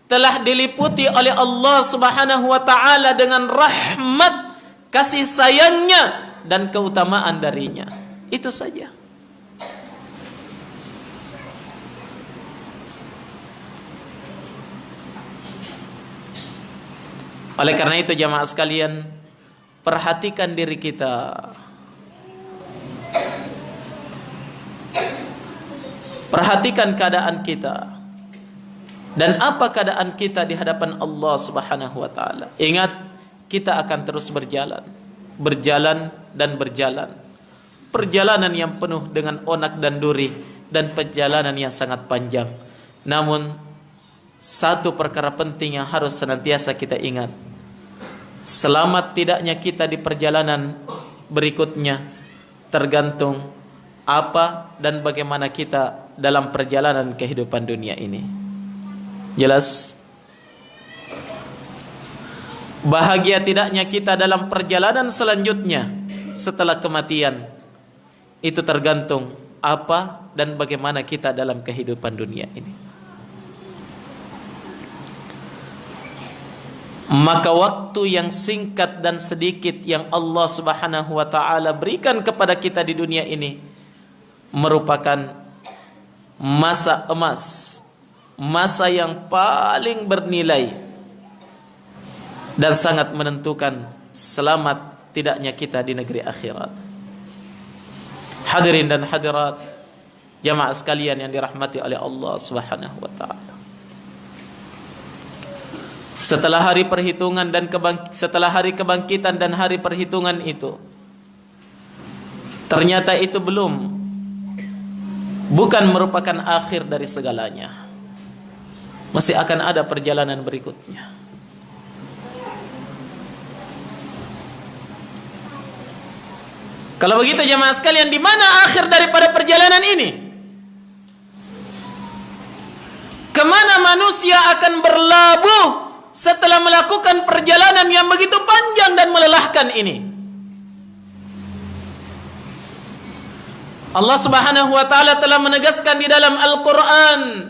telah diliputi oleh Allah Subhanahu wa taala dengan rahmat, kasih sayangnya dan keutamaan darinya. Itu saja. Oleh karena itu jamaah sekalian, perhatikan diri kita. Perhatikan keadaan kita. Dan apa keadaan kita di hadapan Allah Subhanahu wa taala. Ingat, kita akan terus berjalan. Berjalan dan berjalan. Perjalanan yang penuh dengan onak dan duri, dan perjalanan yang sangat panjang. Namun satu perkara penting yang harus senantiasa kita ingat. Selamat tidaknya kita di perjalanan berikutnya tergantung apa dan bagaimana kita dalam perjalanan kehidupan dunia ini. Jelas? Bahagia tidaknya kita dalam perjalanan selanjutnya setelah kematian, itu tergantung apa dan bagaimana kita dalam kehidupan dunia ini. Maka waktu yang singkat dan sedikit yang Allah Subhanahu wa taala berikan kepada kita di dunia ini merupakan masa emas, masa yang paling bernilai dan sangat menentukan selamat tidaknya kita di negeri akhirat. Hadirin dan hadirat jamaah sekalian yang dirahmati oleh Allah Subhanahu wa taala. Setelah hari perhitungan dan setelah hari kebangkitan dan hari perhitungan itu, ternyata itu bukan merupakan akhir dari segalanya. Masih akan ada perjalanan berikutnya. Kalau begitu jemaah sekalian, di mana akhir daripada perjalanan ini? Kemana manusia akan berlabuh setelah melakukan perjalanan yang begitu panjang dan melelahkan ini? Allah Subhanahu wa taala telah menegaskan di dalam Al-Qur'an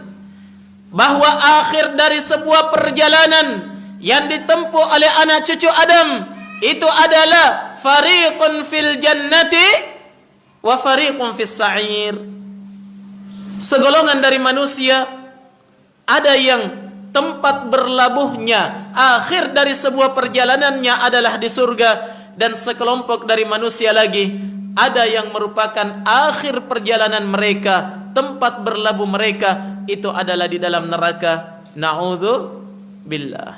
bahwa akhir dari sebuah perjalanan yang ditempuh oleh anak cucu Adam itu adalah fariqun fil jannati wa fariqun fis sa'ir. Segolongan dari manusia ada yang tempat berlabuhnya akhir dari sebuah perjalanannya adalah di surga, dan sekelompok dari manusia lagi ada yang merupakan akhir perjalanan mereka, tempat berlabuh mereka itu adalah di dalam neraka. Na'udzu billah.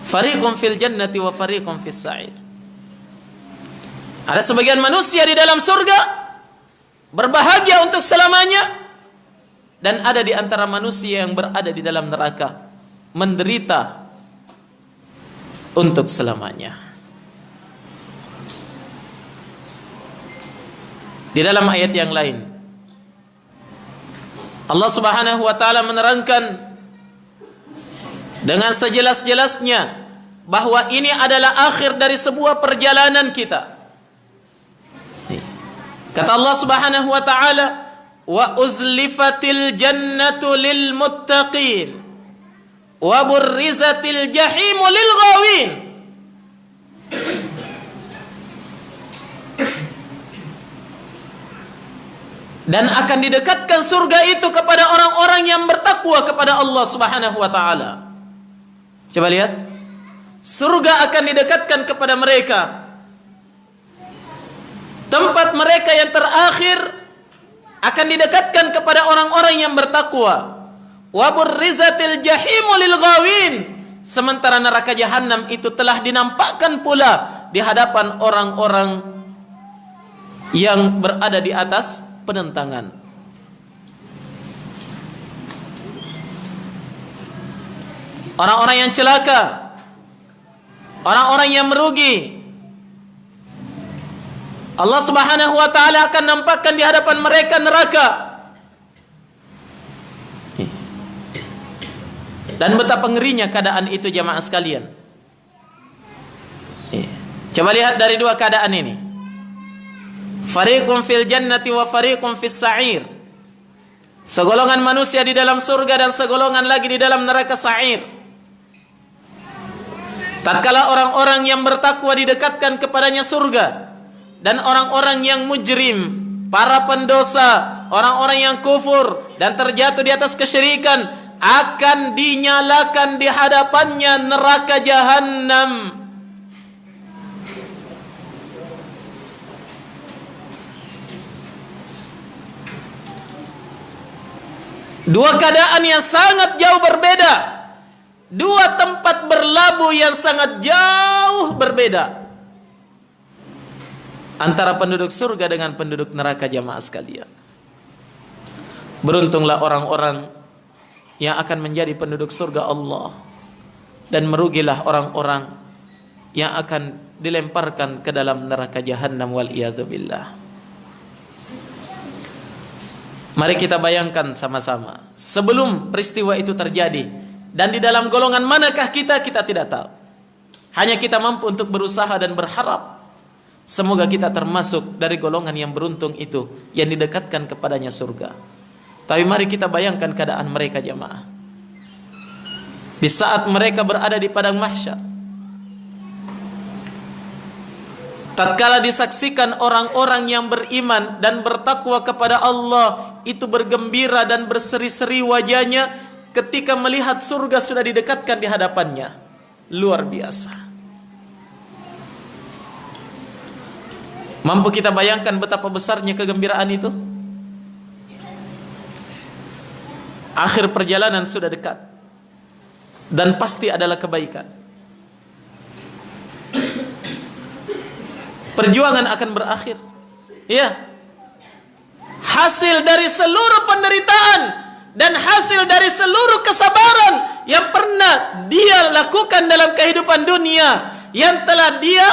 Fariqun fil jannati wa fariqun fis sa'ir. Ada sebagian manusia di dalam surga berbahagia untuk selamanya, dan ada di antara manusia yang berada di dalam neraka menderita untuk selamanya. Di dalam ayat yang lain Allah Subhanahu wa taala menerangkan dengan sejelas-jelasnya bahwa ini adalah akhir dari sebuah perjalanan kita. Kata Allah Subhanahu wa taala, wa uzlifatil jannatu lil muttaqin wa burrizatil jahimu lil ghawin. Dan akan didekatkan surga itu kepada orang-orang yang bertakwa kepada Allah Subhanahu wa taala. Coba lihat. Surga akan didekatkan kepada mereka. Tempat mereka yang terakhir akan didekatkan kepada orang-orang yang bertakwa. Wa burrizatil jahimu lil ghawin. Sementara neraka jahanam itu telah dinampakkan pula di hadapan orang-orang yang berada di atas penentangan. Orang-orang yang celaka, orang-orang yang merugi, Allah Subhanahu wa taala akan nampakkan di hadapan mereka neraka. Dan betapa ngerinya keadaan itu jamaah sekalian. Coba lihat dari dua keadaan ini. Fariqun fil jannati wa fariqun fis sa'ir. Segolongan manusia di dalam surga dan segolongan lagi di dalam neraka sa'ir. Tatkala orang-orang yang bertakwa didekatkan kepadanya surga, dan orang-orang yang mujrim, para pendosa, orang-orang yang kufur dan terjatuh di atas kesyirikan, akan dinyalakan di hadapannya neraka jahanam. Dua keadaan yang sangat jauh berbeda, dua tempat berlabuh yang sangat jauh berbeda antara penduduk surga dengan penduduk neraka jamaah sekalian. Beruntunglah orang-orang yang akan menjadi penduduk surga Allah, dan merugilah orang-orang yang akan dilemparkan ke dalam neraka jahanam wal iyadzubillah. Mari kita bayangkan sama-sama sebelum peristiwa itu terjadi, dan di dalam golongan manakah kita tidak tahu. Hanya kita mampu untuk berusaha dan berharap semoga kita termasuk dari golongan yang beruntung itu, yang didekatkan kepadanya surga. Tapi mari kita bayangkan keadaan mereka jamaah di saat mereka berada di padang mahsyar. Tatkala disaksikan orang-orang yang beriman dan bertakwa kepada Allah itu bergembira dan berseri-seri wajahnya ketika melihat surga sudah didekatkan di hadapannya. Luar biasa. Mampu kita bayangkan betapa besarnya kegembiraan itu? Akhir perjalanan sudah dekat, dan pasti adalah kebaikan. Perjuangan akan berakhir. Ya. Hasil dari seluruh penderitaan dan hasil dari seluruh kesabaran yang pernah dia lakukan dalam kehidupan dunia, yang telah dia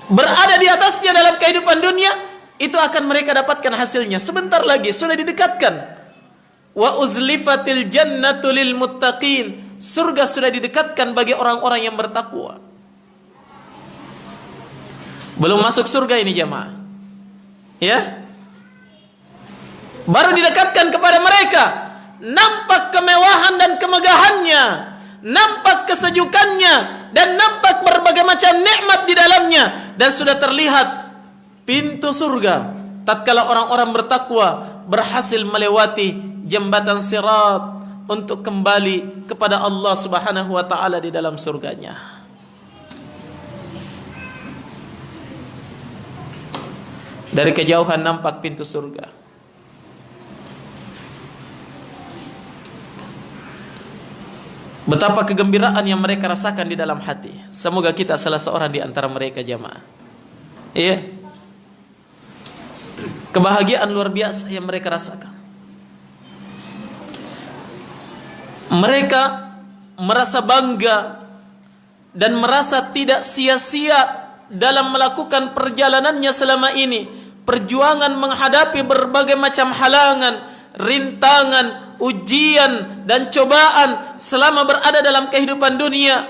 berada di atasnya dalam kehidupan dunia, itu akan mereka dapatkan hasilnya. Sebentar lagi sudah didekatkan. Wa uzlifatil jannatu lil muttaqin. Surga sudah didekatkan bagi orang-orang yang bertakwa. Belum masuk surga ini jamaah, ya, baru didekatkan kepada mereka. Nampak kemewahan dan kemegahannya, nampak kesejukannya, dan nampak berbagai macam nikmat di dalamnya, dan sudah terlihat pintu surga. Tatkala orang-orang bertakwa berhasil melewati jembatan sirat untuk kembali kepada Allah Subhanahu wa taala di dalam surganya. Dari kejauhan nampak pintu surga. Betapa kegembiraan yang mereka rasakan di dalam hati. Semoga kita salah seorang di antara mereka, jamaah. Iya. Kebahagiaan luar biasa yang mereka rasakan. Mereka merasa bangga dan merasa tidak sia-sia dalam melakukan perjalanannya selama ini. Perjuangan menghadapi berbagai macam halangan, rintangan, ujian dan cobaan selama berada dalam kehidupan dunia.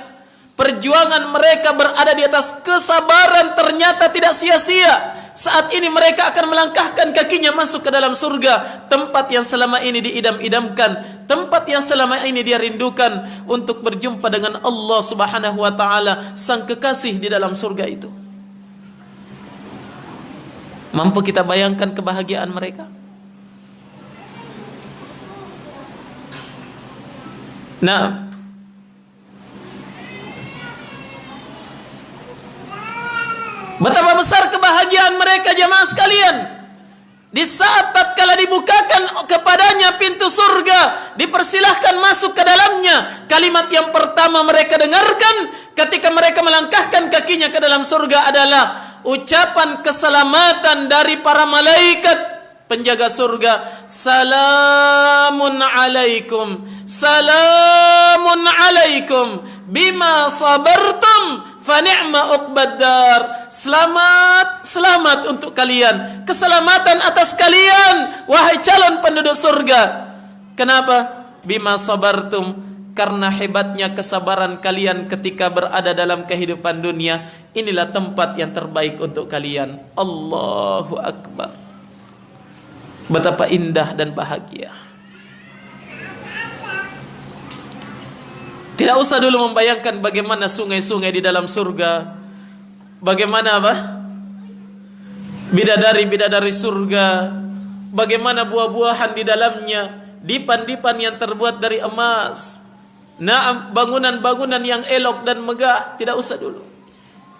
Perjuangan mereka berada di atas kesabaran ternyata tidak sia-sia. Saat ini mereka akan melangkahkan kakinya masuk ke dalam surga, tempat yang selama ini diidam-idamkan, tempat yang selama ini dia rindukan untuk berjumpa dengan Allah Subhanahu wa taala, sang kekasih di dalam surga itu. Mampu kita bayangkan kebahagiaan mereka? Nah, betapa besar kebahagiaan mereka, jamaah sekalian. Di saat tatkala dibukakan kepadanya pintu surga, dipersilahkan masuk ke dalamnya, kalimat yang pertama mereka dengarkan ketika mereka melangkahkan kakinya ke dalam surga adalah ucapan keselamatan dari para malaikat penjaga surga. Salamun alaikum, salamun alaikum bima sabartum fa ni'ma uqbaddar. Selamat, selamat untuk kalian, keselamatan atas kalian wahai calon penduduk surga. Kenapa? Bima sabartum, karena hebatnya kesabaran kalian ketika berada dalam kehidupan dunia. Inilah tempat yang terbaik untuk kalian. Allahu Akbar. Betapa indah dan bahagia. Tidak usah dulu membayangkan bagaimana sungai-sungai di dalam surga, bagaimana bidadari-bidadari surga, bagaimana buah-buahan di dalamnya, dipan-dipan yang terbuat dari emas. Nah, bangunan-bangunan yang elok dan megah. Tidak usah dulu.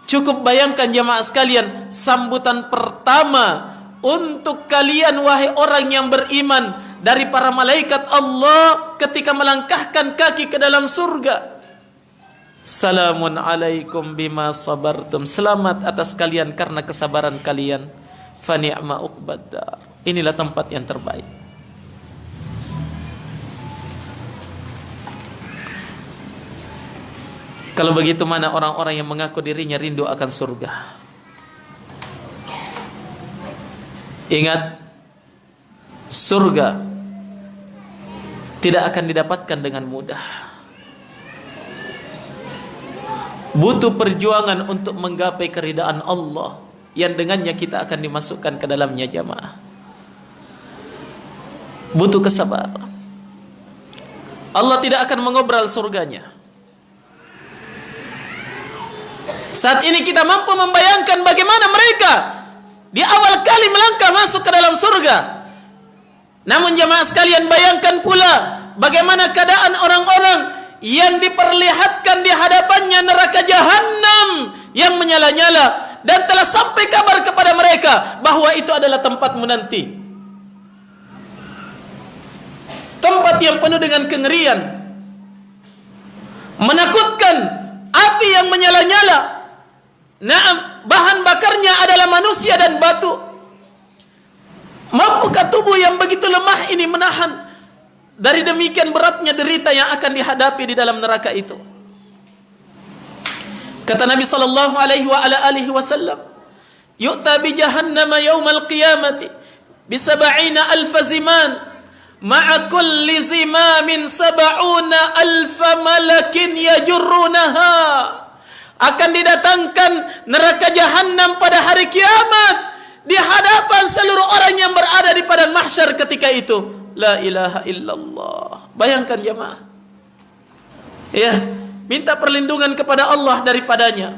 Cukup bayangkan jamaah sekalian, sambutan pertama untuk kalian wahai orang yang beriman dari para malaikat Allah ketika melangkahkan kaki ke dalam surga. Salamun alaikum bima sabartum. Selamat atas kalian karena kesabaran kalian. Fa ni'ma uqbaddar. Inilah tempat yang terbaik. Kalau begitu, mana orang-orang yang mengaku dirinya rindu akan surga? Ingat, surga tidak akan didapatkan dengan mudah. Butuh perjuangan untuk menggapai keridaan Allah yang dengannya kita akan dimasukkan ke dalamnya, jamaah. Butuh kesabaran. Allah tidak akan mengobral surganya. Saat ini kita mampu membayangkan bagaimana mereka di awal kali melangkah masuk ke dalam surga. Namun jamaah sekalian, bayangkan pula bagaimana keadaan orang-orang yang diperlihatkan di hadapannya neraka jahanam yang menyala-nyala, dan telah sampai kabar kepada mereka bahwa itu adalah tempatmu nanti. Tempat yang penuh dengan kengerian, menakutkan, api yang menyala-nyala. Nah, bahan bakarnya adalah manusia dan batu. Mampukah tubuh yang begitu lemah ini menahan dari demikian beratnya derita yang akan dihadapi di dalam neraka itu? Kata Nabi sallallahu alaihi wasallam, "Yu'ta bi jahannama yaumal qiyamati bi 70,000 ziman, ma'a kulli zimamin 70,000 malakin yajurrunaha." Akan didatangkan neraka jahanam pada hari kiamat di hadapan seluruh orang yang berada di padang mahsyar ketika itu. La ilaha illallah. Bayangkan jemaah. Ya, minta perlindungan kepada Allah daripadanya.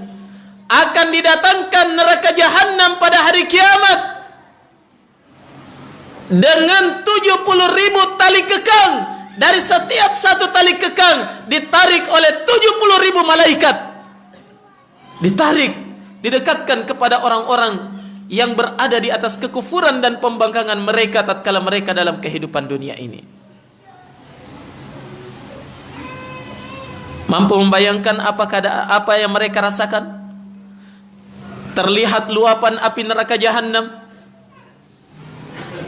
Akan didatangkan neraka jahanam pada hari kiamat dengan 70.000 tali kekang. Dari setiap satu tali kekang ditarik oleh 70.000 malaikat. Ditarik, didekatkan kepada orang-orang yang berada di atas kekufuran dan pembangkangan mereka tatkala mereka dalam kehidupan dunia ini. Mampu membayangkan apa yang mereka rasakan? Terlihat luapan api neraka jahanam,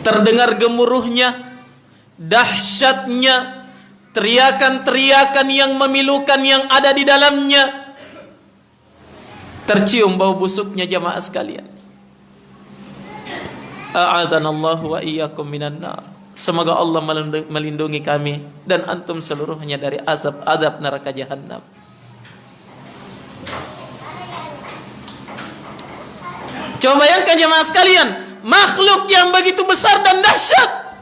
terdengar gemuruhnya, dahsyatnya, teriakan-teriakan yang memilukan yang ada di dalamnya, tercium bau busuknya jamaah sekalian. A'adhanallahu wa iyyakum minan nar. Semoga Allah melindungi kami dan antum seluruhnya dari azab neraka jahanam. Coba bayangkan jemaah sekalian, makhluk yang begitu besar dan dahsyat.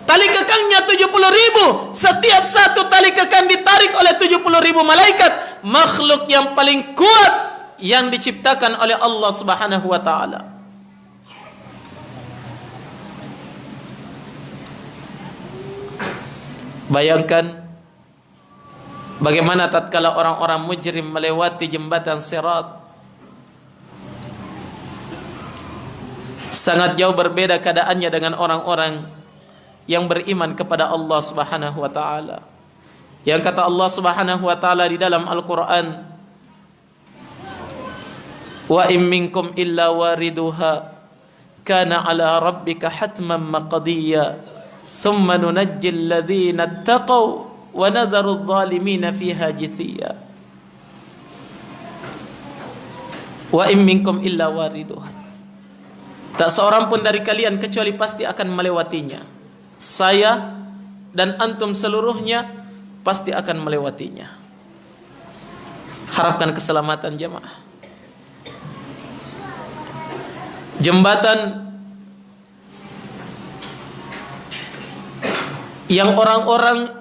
Tali kekangnya 70.000. Setiap satu tali kekang ditarik oleh 70.000 malaikat. Makhluk yang paling kuat yang diciptakan oleh Allah Subhanahu wa taala. Bayangkan bagaimana tatkala orang-orang mujrim melewati jembatan Sirat. Sangat jauh berbeda keadaannya dengan orang-orang yang beriman kepada Allah Subhanahu wa taala. Yang kata Allah Subhanahu wa taala di dalam Al-Qur'an, "Wa in minkum illa wariduha kana 'ala rabbika hatman maqdiyya thumma nunajjil ladzina ittaqaw wa nadharu adh-dhalimina fiha jithiya." Wa in minkum illa wariduha. Tak seorang pun dari kalian kecuali pasti akan melewatinya. Saya dan antum seluruhnya pasti akan melewatinya. Harapkan keselamatan jemaah. Jembatan yang orang-orang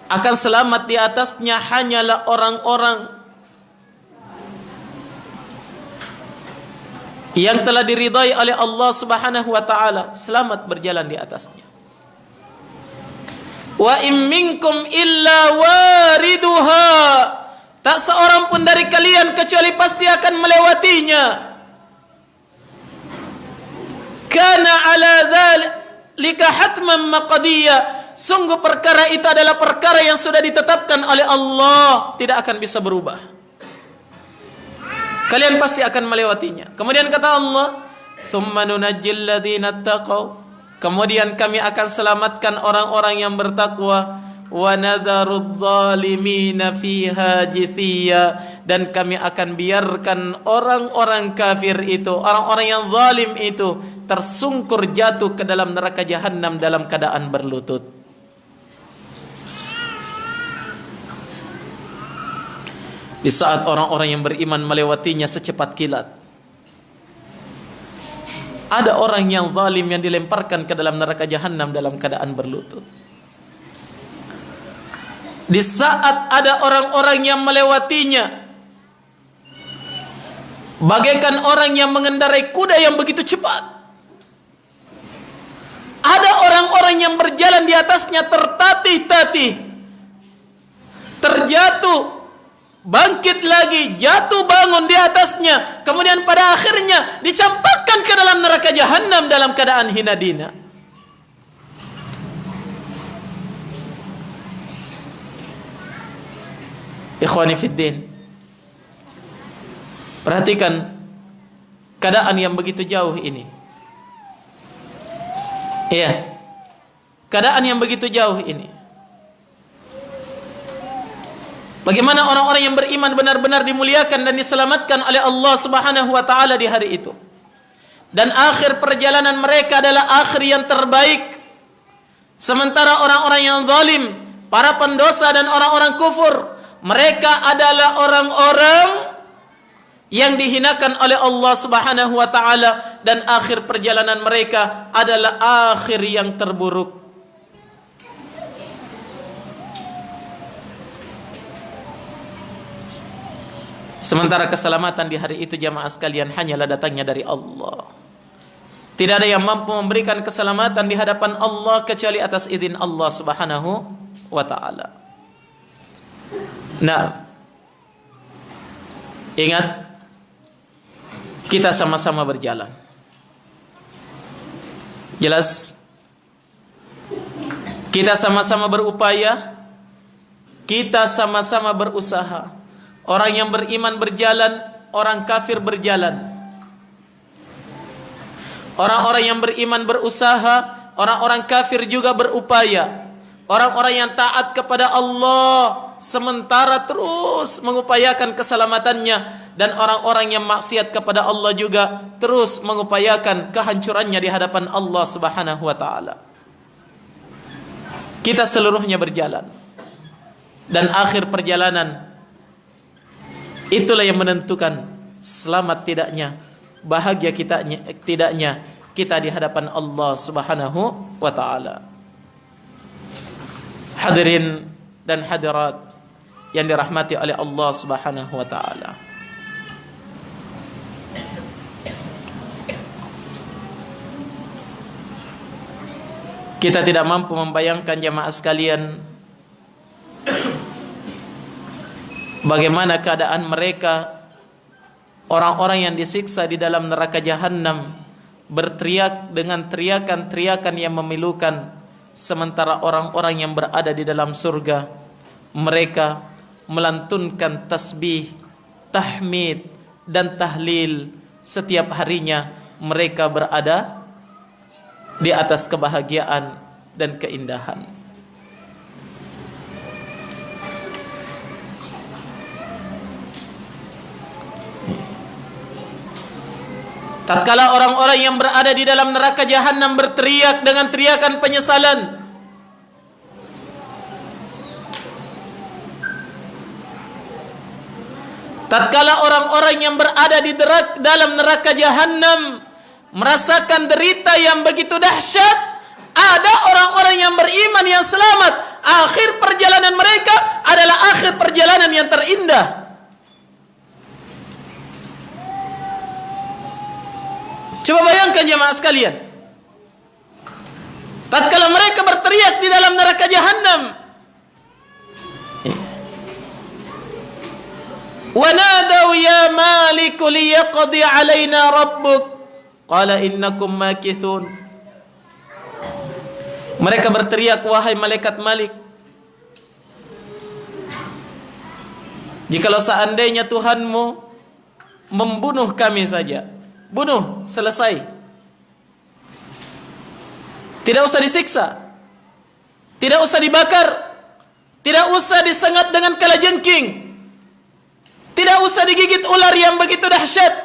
akan selamat di atasnya hanyalah orang-orang yang telah diridai oleh Allah Subhanahu wa taala, selamat berjalan di atasnya. Wa in minkum illa wariduha. Tak seorang pun dari kalian kecuali pasti akan melewatinya. Kana ala dzalika hatman maqdiyya. Sungguh perkara itu adalah perkara yang sudah ditetapkan oleh Allah, tidak akan bisa berubah. Kalian pasti akan melewatinya. Kemudian kata Allah, "Tsumma nunajjil ladzina ittaqaw." Kemudian kami akan selamatkan orang-orang yang bertakwa, "wa nadharudz zalimina fiha jithiya." Dan kami akan biarkan orang-orang kafir itu, orang-orang yang zalim itu tersungkur jatuh ke dalam neraka jahanam dalam keadaan berlutut. Di saat orang-orang yang beriman melewatinya secepat kilat, ada orang yang zalim yang dilemparkan ke dalam neraka jahanam dalam keadaan berlutut. Di saat ada orang-orang yang melewatinya bagaikan orang yang mengendarai kuda yang begitu cepat. Ada orang-orang yang berjalan di atasnya tertatih-tatih, terjatuh, bangkit lagi, jatuh bangun di atasnya, kemudian pada akhirnya dicampakkan ke dalam neraka jahanam dalam keadaan hina dina. Ikhwani fiddin, perhatikan keadaan yang begitu jauh ini. Iya, keadaan yang begitu jauh ini. Bagaimana orang-orang yang beriman benar-benar dimuliakan dan diselamatkan oleh Allah Subhanahu wa taala di hari itu. Dan akhir perjalanan mereka adalah akhir yang terbaik. Sementara orang-orang yang zalim, para pendosa dan orang-orang kufur, mereka adalah orang-orang yang dihinakan oleh Allah Subhanahu wa taala dan akhir perjalanan mereka adalah akhir yang terburuk. Sementara keselamatan di hari itu jamaah sekalian hanyalah datangnya dari Allah. Tidak ada yang mampu memberikan keselamatan di hadapan Allah kecuali atas izin Allah Subhanahu wa taala. Nah, ingat kita sama-sama berjalan. Jelas? Kita sama-sama berupaya, kita sama-sama berusaha. Orang yang beriman berjalan, orang kafir berjalan. Orang-orang yang beriman berusaha, orang-orang kafir juga berupaya. Orang-orang yang taat kepada Allah sementara terus mengupayakan keselamatannya, dan orang-orang yang maksiat kepada Allah juga terus mengupayakan kehancurannya di hadapan Allah Subhanahu wa taala. Kita seluruhnya berjalan, dan akhir perjalanan itulah yang menentukan selamat tidaknya, bahagia tidaknya kita di hadapan Allah Subhanahu wa taala. Hadirin dan hadirat yang dirahmati oleh Allah Subhanahu wa taala. Kita tidak mampu membayangkan jamaah sekalian bagaimana keadaan mereka, orang-orang yang disiksa di dalam neraka jahanam, berteriak dengan teriakan-teriakan yang memilukan, sementara orang-orang yang berada di dalam surga, mereka melantunkan tasbih, tahmid dan tahlil setiap harinya. Mereka berada di atas kebahagiaan dan keindahan. Tatkala orang-orang yang berada di dalam neraka jahanam berteriak dengan teriakan penyesalan, tatkala orang-orang yang berada di dalam neraka jahanam merasakan derita yang begitu dahsyat, ada orang-orang yang beriman yang selamat. Akhir perjalanan mereka adalah akhir perjalanan yang terindah. Coba bayangkan jemaah sekalian, tatkala mereka berteriak di dalam neraka jahanam, wa nadau ya malik liyaqdi alaina rabbuk qala innakum makithun. Mereka berteriak, wahai malaikat Malik, jikalau seandainya Tuhanmu membunuh kami saja, bunuh, selesai, tidak usah disiksa, tidak usah dibakar, tidak usah disengat dengan kalajengking, tidak usah digigit ular yang begitu dahsyat,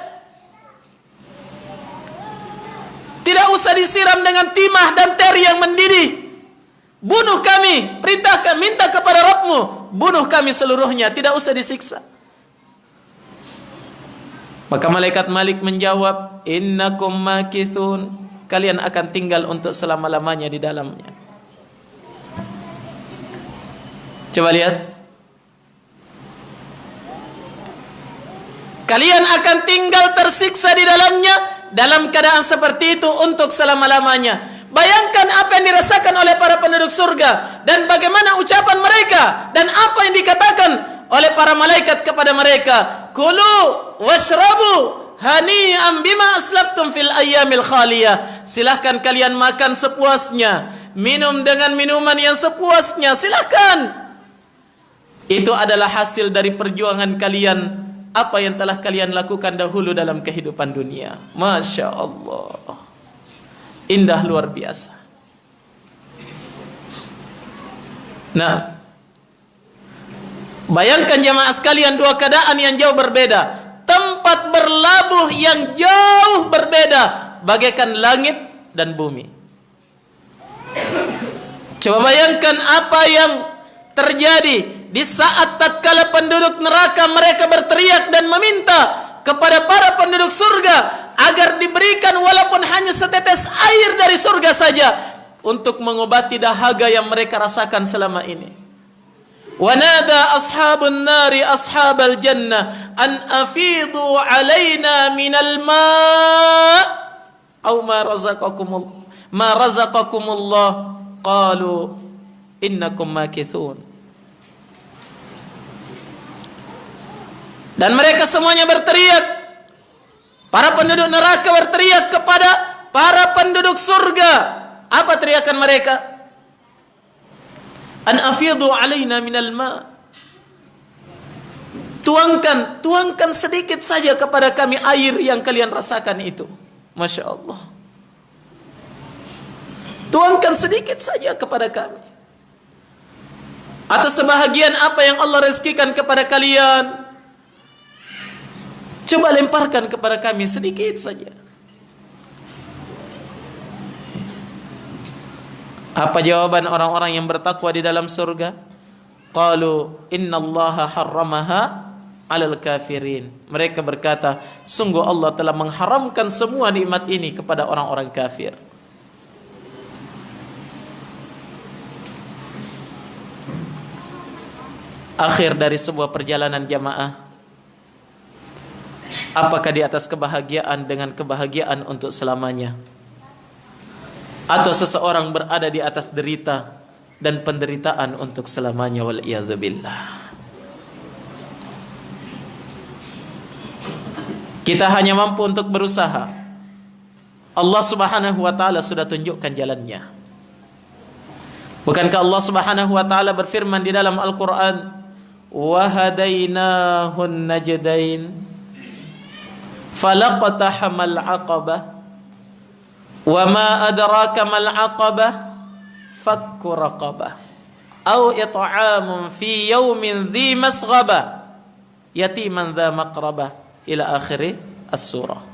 tidak usah disiram dengan timah dan teri yang mendidih. Bunuh kami, perintahkan, minta kepada Rabbmu, bunuh kami seluruhnya, tidak usah disiksa. Maka malaikat Malik menjawab, innakum makithun, kalian akan tinggal untuk selama-lamanya di dalamnya. Coba lihat, kalian akan tinggal tersiksa di dalamnya dalam keadaan seperti itu untuk selama-lamanya. Bayangkan apa yang dirasakan oleh para penduduk surga, dan bagaimana ucapan mereka, dan apa yang dikatakan oleh para malaikat kepada mereka. Kulu washrabu hani'an bima aslaftum fil ayyamil khaliyah. Silahkan kalian makan sepuasnya, minum dengan minuman yang sepuasnya, silahkan. Itu adalah hasil dari perjuangan kalian, apa yang telah kalian lakukan dahulu dalam kehidupan dunia. Masya Allah, indah luar biasa. Nah, bayangkan jemaah sekalian, dua keadaan yang jauh berbeda, tempat berlabuh yang jauh berbeda, bagaikan langit dan bumi. Coba bayangkan apa yang terjadi di saat tatkala penduduk neraka mereka berteriak dan meminta kepada para penduduk surga agar diberikan walaupun hanya setetes air dari surga saja untuk mengobati dahaga yang mereka rasakan selama ini. Wa nada ashabun nari ashabal jannah an afidu alaina minal ma' aw ma razaqakumullah qalu innakum makithun. Dan mereka semuanya berteriak, Para penduduk neraka berteriak kepada para penduduk surga. Apa teriakan mereka? An afidhu alaina minal ma. Tuangkan sedikit saja kepada kami air yang kalian rasakan itu. Masya Allah. Tuangkan sedikit saja kepada kami. Atau sebahagian apa yang Allah rezekikan kepada kalian, coba lemparkan kepada kami sedikit saja. Apa jawaban orang-orang yang bertakwa di dalam surga? Qalu innallaha harramaha 'alal kafirin. Mereka berkata, sungguh Allah telah mengharamkan semua nikmat ini kepada orang-orang kafir. Akhir dari sebuah perjalanan jamaah, apakah di atas kebahagiaan dengan kebahagiaan untuk selamanya, atau seseorang berada di atas derita dan penderitaan untuk selamanya, wal iyadzubillah. Kita hanya mampu untuk berusaha. Allah Subhanahu wa taala sudah tunjukkan jalannya. Bukankah Allah Subhanahu wa taala berfirman di dalam Al-Qur'an, wa hadainahun najdain falaqtahamal aqabah wa ma adraka mal aqabah fakku raqabah aw it'amun fi yawmin dhi masghaba yatiman dha maqrabah ila akhir as-surah.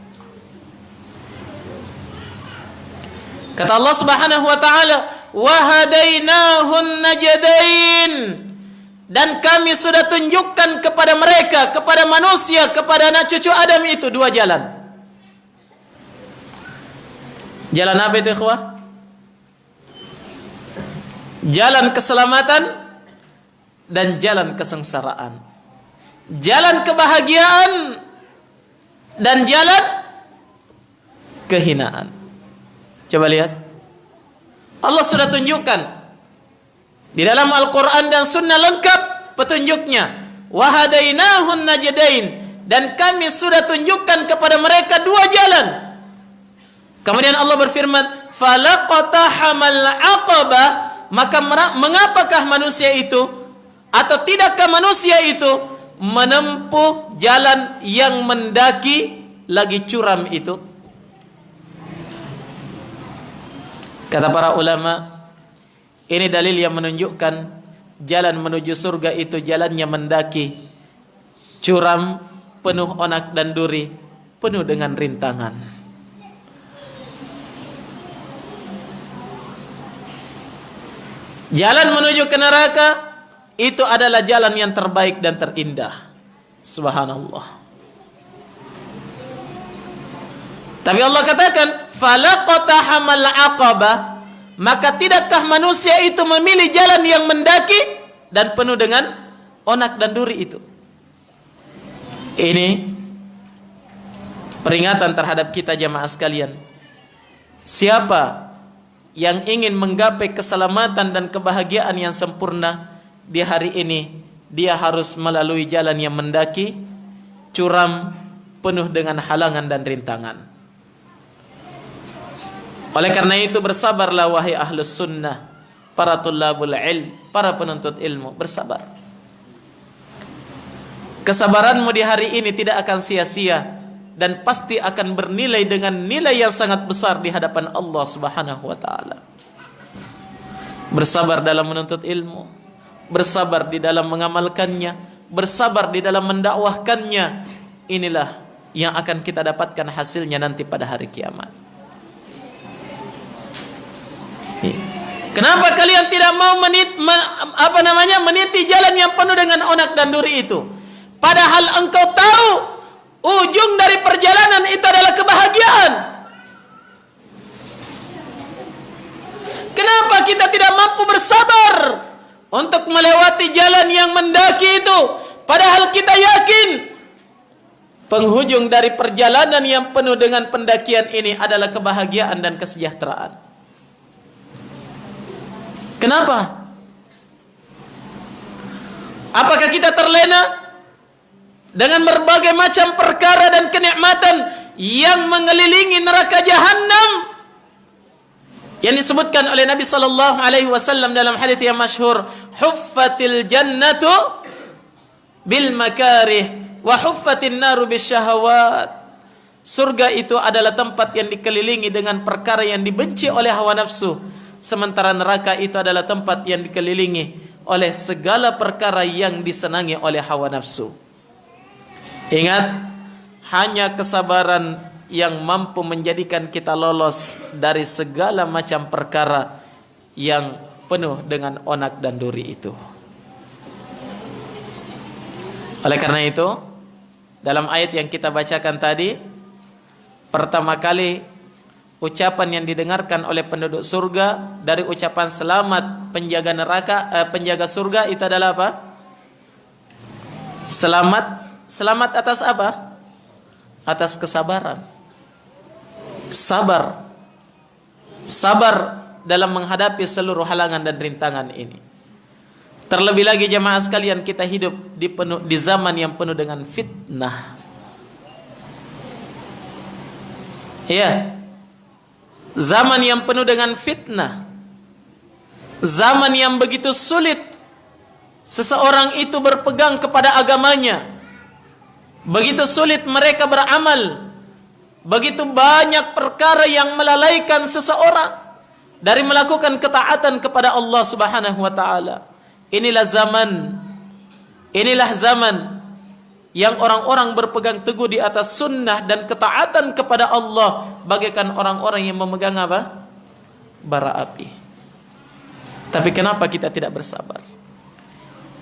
Kata Allah Subhanahu wa taala, wa hadainahun najdain, dan kami sudah tunjukkan kepada mereka, kepada manusia, kepada anak cucu Adam itu dua jalan. Jalan apa itu, ikhwah? Jalan keselamatan dan jalan kesengsaraan. Jalan kebahagiaan dan jalan kehinaan. Coba lihat. Allah sudah tunjukkan di dalam Al-Quran dan Sunnah lengkap petunjuknya. Wa hadainahun najdain, dan kami sudah tunjukkan kepada mereka dua jalan. Kemudian Allah berfirman, falaqtahamal aqabah, maka mengapakah manusia itu atau tidakkah manusia itu menempuh jalan yang mendaki lagi curam itu? Kata para ulama, ini dalil yang menunjukkan jalan menuju surga itu jalannya mendaki, curam, penuh onak dan duri, penuh dengan rintangan. Jalan menuju ke neraka itu adalah jalan yang terbaik dan terindah. Subhanallah. Tapi Allah katakan, falaqtahamal aqabah, maka tidakkah manusia itu memilih jalan yang mendaki dan penuh dengan onak dan duri itu? Ini peringatan terhadap kita jamaah sekalian. Siapa yang ingin menggapai keselamatan dan kebahagiaan yang sempurna di hari ini, dia harus melalui jalan yang mendaki, curam, penuh dengan halangan dan rintangan. Oleh karena itu bersabarlah wahai ahlus sunnah, para tullabul ilm, para penuntut ilmu, bersabar. Kesabaranmu di hari ini tidak akan sia-sia dan pasti akan bernilai dengan nilai yang sangat besar di hadapan Allah Subhanahu wa taala. Bersabar dalam menuntut ilmu, bersabar di dalam mengamalkannya, bersabar di dalam mendakwahkannya. Inilah yang akan kita dapatkan hasilnya nanti pada hari kiamat. Kenapa kalian tidak mau meniti jalan yang penuh dengan onak dan duri itu? Padahal engkau tahu ujung dari perjalanan itu adalah kebahagiaan. Kenapa kita tidak mampu bersabar untuk melewati jalan yang mendaki itu? Padahal kita yakin penghujung dari perjalanan yang penuh dengan pendakian ini adalah kebahagiaan dan kesejahteraan. Kenapa? Apakah kita terlena dengan berbagai macam perkara dan kenikmatan yang mengelilingi neraka Jahannam, yang disebutkan oleh Nabi sallallahu alaihi wasallam dalam hadis yang masyhur, huffatil jannatu bil makarih wa huffatin naru bisyahawat. Surga itu adalah tempat yang dikelilingi dengan perkara yang dibenci oleh hawa nafsu, sementara neraka itu adalah tempat yang dikelilingi oleh segala perkara yang disenangi oleh hawa nafsu. Ingat, hanya kesabaran yang mampu menjadikan kita lolos dari segala macam perkara yang penuh dengan onak dan duri itu. Oleh karena itu, dalam ayat yang kita bacakan tadi, pertama kali ucapan yang didengarkan oleh penduduk surga dari ucapan selamat penjaga neraka, penjaga surga itu adalah apa? Selamat atas apa? Atas kesabaran. Sabar dalam menghadapi seluruh halangan dan rintangan ini. Terlebih lagi jemaah sekalian, kita hidup di zaman yang penuh dengan fitnah. Ya, zaman yang penuh dengan fitnah, zaman yang begitu sulit seseorang itu berpegang kepada agamanya, begitu sulit mereka beramal. Begitu banyak perkara yang melalaikan seseorang dari melakukan ketaatan kepada Allah Subhanahu wa taala. Inilah zaman yang orang-orang berpegang teguh di atas sunnah dan ketaatan kepada Allah bagaikan orang-orang yang memegang apa? Bara api. Tapi kenapa kita tidak bersabar?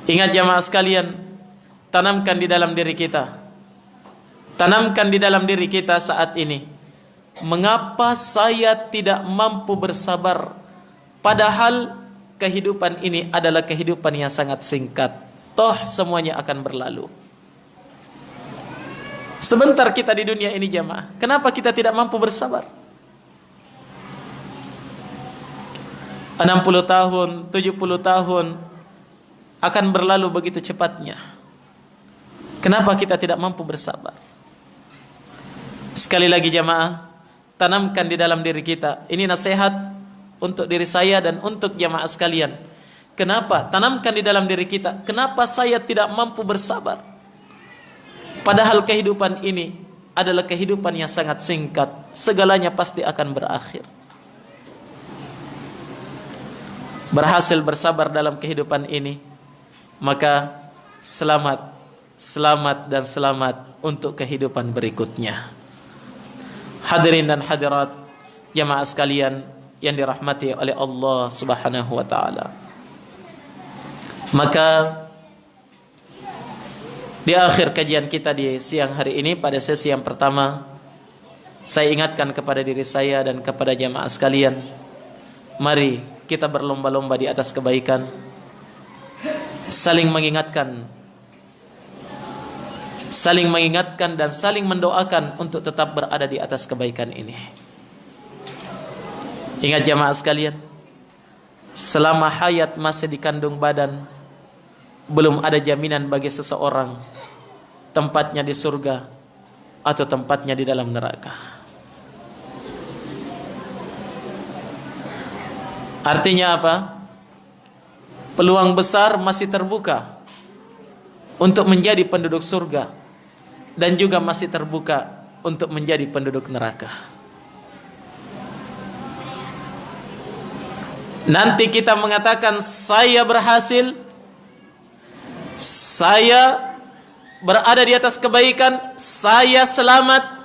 Ingat jamaah sekalian, tanamkan di dalam diri kita. Tanamkan di dalam diri kita saat ini, mengapa saya tidak mampu bersabar? Padahal kehidupan ini adalah kehidupan yang sangat singkat. Toh semuanya akan berlalu. Sebentar kita di dunia ini jamaah. Kenapa kita tidak mampu bersabar? 60 tahun, 70 tahun akan berlalu begitu cepatnya. Kenapa kita tidak mampu bersabar? Sekali lagi jamaah, tanamkan di dalam diri kita. Ini nasihat untuk diri saya dan untuk jamaah sekalian. Kenapa? Tanamkan di dalam diri kita. Kenapa saya tidak mampu bersabar? Padahal kehidupan ini adalah kehidupan yang sangat singkat. Segalanya pasti akan berakhir. Berhasil bersabar dalam kehidupan ini, maka selamat dan selamat untuk kehidupan berikutnya. Hadirin dan hadirat jamaah sekalian yang dirahmati oleh Allah Subhanahu wa taala. Maka di akhir kajian kita di siang hari ini, pada sesi yang pertama, saya ingatkan kepada diri saya dan kepada jamaah sekalian, mari kita berlomba-lomba di atas kebaikan, saling mengingatkan dan saling mendoakan untuk tetap berada di atas kebaikan ini. Ingat jamaah sekalian, selama hayat masih dikandung badan, belum ada jaminan bagi seseorang tempatnya di surga atau tempatnya di dalam neraka. Artinya apa? Peluang besar masih terbuka untuk menjadi penduduk surga, dan juga masih terbuka untuk menjadi penduduk neraka. Nanti kita mengatakan saya berhasil, saya berada di atas kebaikan, saya selamat,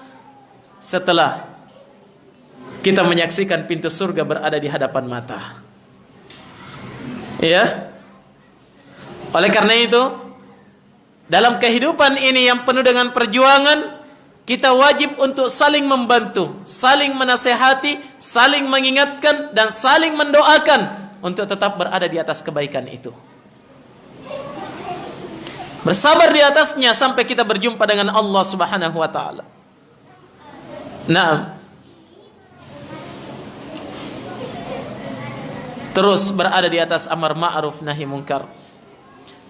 setelah kita menyaksikan pintu surga berada di hadapan mata. Ya. Oleh karena itu, dalam kehidupan ini yang penuh dengan perjuangan, kita wajib untuk saling membantu, saling menasehati, saling mengingatkan, dan saling mendoakan untuk tetap berada di atas kebaikan itu. Bersabar di atasnya sampai kita berjumpa dengan Allah Subhanahu wa taala. Naam. Terus berada di atas amar ma'ruf nahi munkar,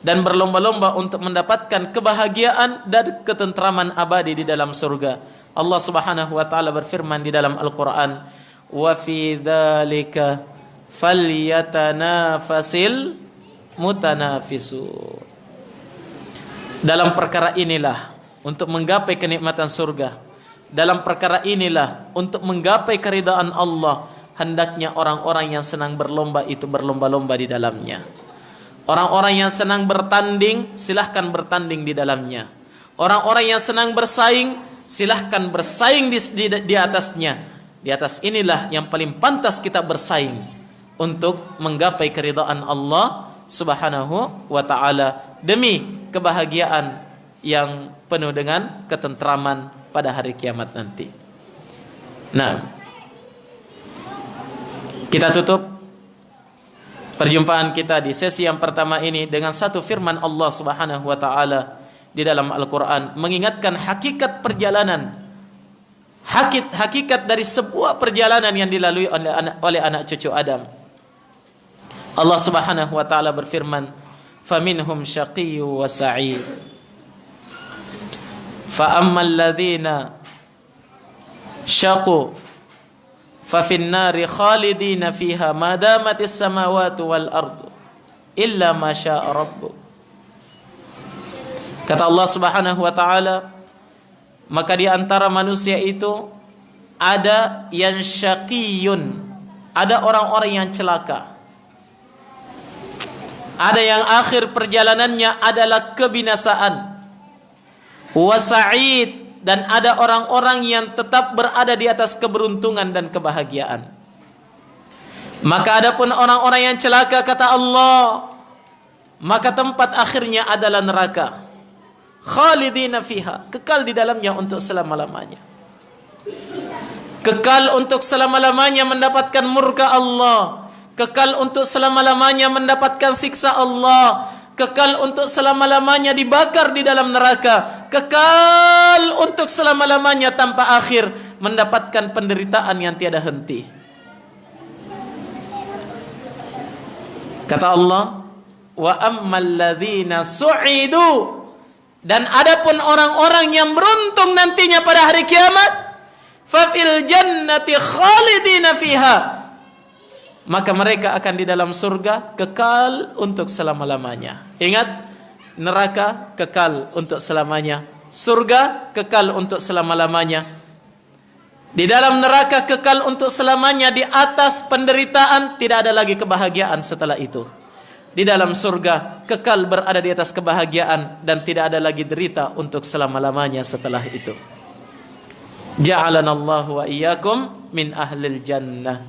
dan berlomba-lomba untuk mendapatkan kebahagiaan dan ketentraman abadi di dalam surga, Allah Subhanahu wa taala berfirman di dalam Al-Qur'an, "Wa fi dzalika falyatanafasil mutanafisun." Dalam perkara inilah untuk menggapai kenikmatan surga, dalam perkara inilah untuk menggapai keridaan Allah, hendaknya orang-orang yang senang berlomba itu berlomba-lomba di dalamnya. Orang-orang yang senang bertanding, silahkan bertanding di dalamnya. Orang-orang yang senang bersaing, silahkan bersaing di atasnya. Di atas inilah yang paling pantas kita bersaing untuk menggapai keridaan Allah Subhanahu wa ta'ala, demi kebahagiaan yang penuh dengan ketentraman pada hari kiamat nanti. Nah, kita tutup perjumpaan kita di sesi yang pertama ini dengan satu firman Allah Subhanahu wa taala di dalam Al-Qur'an, mengingatkan hakikat perjalanan, hakikat dari sebuah perjalanan yang dilalui oleh anak cucu Adam. Allah Subhanahu wa taala berfirman, "Faminhum syaqiyyu wa sa'id. Fa ammal ladzina syaqu fa fin nari khalidina fiha ma damatis samawati wal ardu illa ma syaa rabbuk." Kata Allah Subhanahu wa taala, maka di antara manusia itu ada yang syaqiyun, ada orang-orang yang celaka, ada yang akhir perjalanannya adalah kebinasaan, wa sa'id, dan ada orang-orang yang tetap berada di atas keberuntungan dan kebahagiaan. Maka adapun orang-orang yang celaka, kata Allah, maka tempat akhirnya adalah neraka, khalidina fiha, kekal di dalamnya untuk selama-lamanya, kekal untuk selama-lamanya mendapatkan murka Allah, kekal untuk selama-lamanya mendapatkan siksa Allah, kekal untuk selama-lamanya dibakar di dalam neraka, kekal untuk selama-lamanya tanpa akhir mendapatkan penderitaan yang tiada henti. Kata Allah, "Wa ammal ladzina su'idu," dan adapun orang-orang yang beruntung nantinya pada hari kiamat, fa fil jannati khalidina fiha, maka mereka akan di dalam surga kekal untuk selama-lamanya. Ingat, neraka kekal untuk selamanya, surga kekal untuk selama-lamanya. Di dalam neraka kekal untuk selamanya, di atas penderitaan, tidak ada lagi kebahagiaan setelah itu. Di dalam surga kekal berada di atas kebahagiaan dan tidak ada lagi derita untuk selama-lamanya setelah itu. Ja'alanallahu wa iyyakum min ahlil jannah.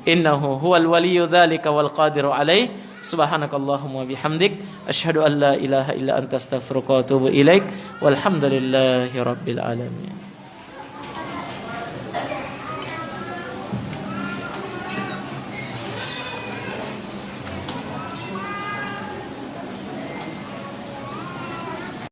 Innahu huwal waliyyu dzalika wal qadiru alaih. Subhanakallahumma bihamdik asyhadu an la ilaha illa anta astaghfiruka wa atubu ilaik. Walhamdulillahi rabbil alamin.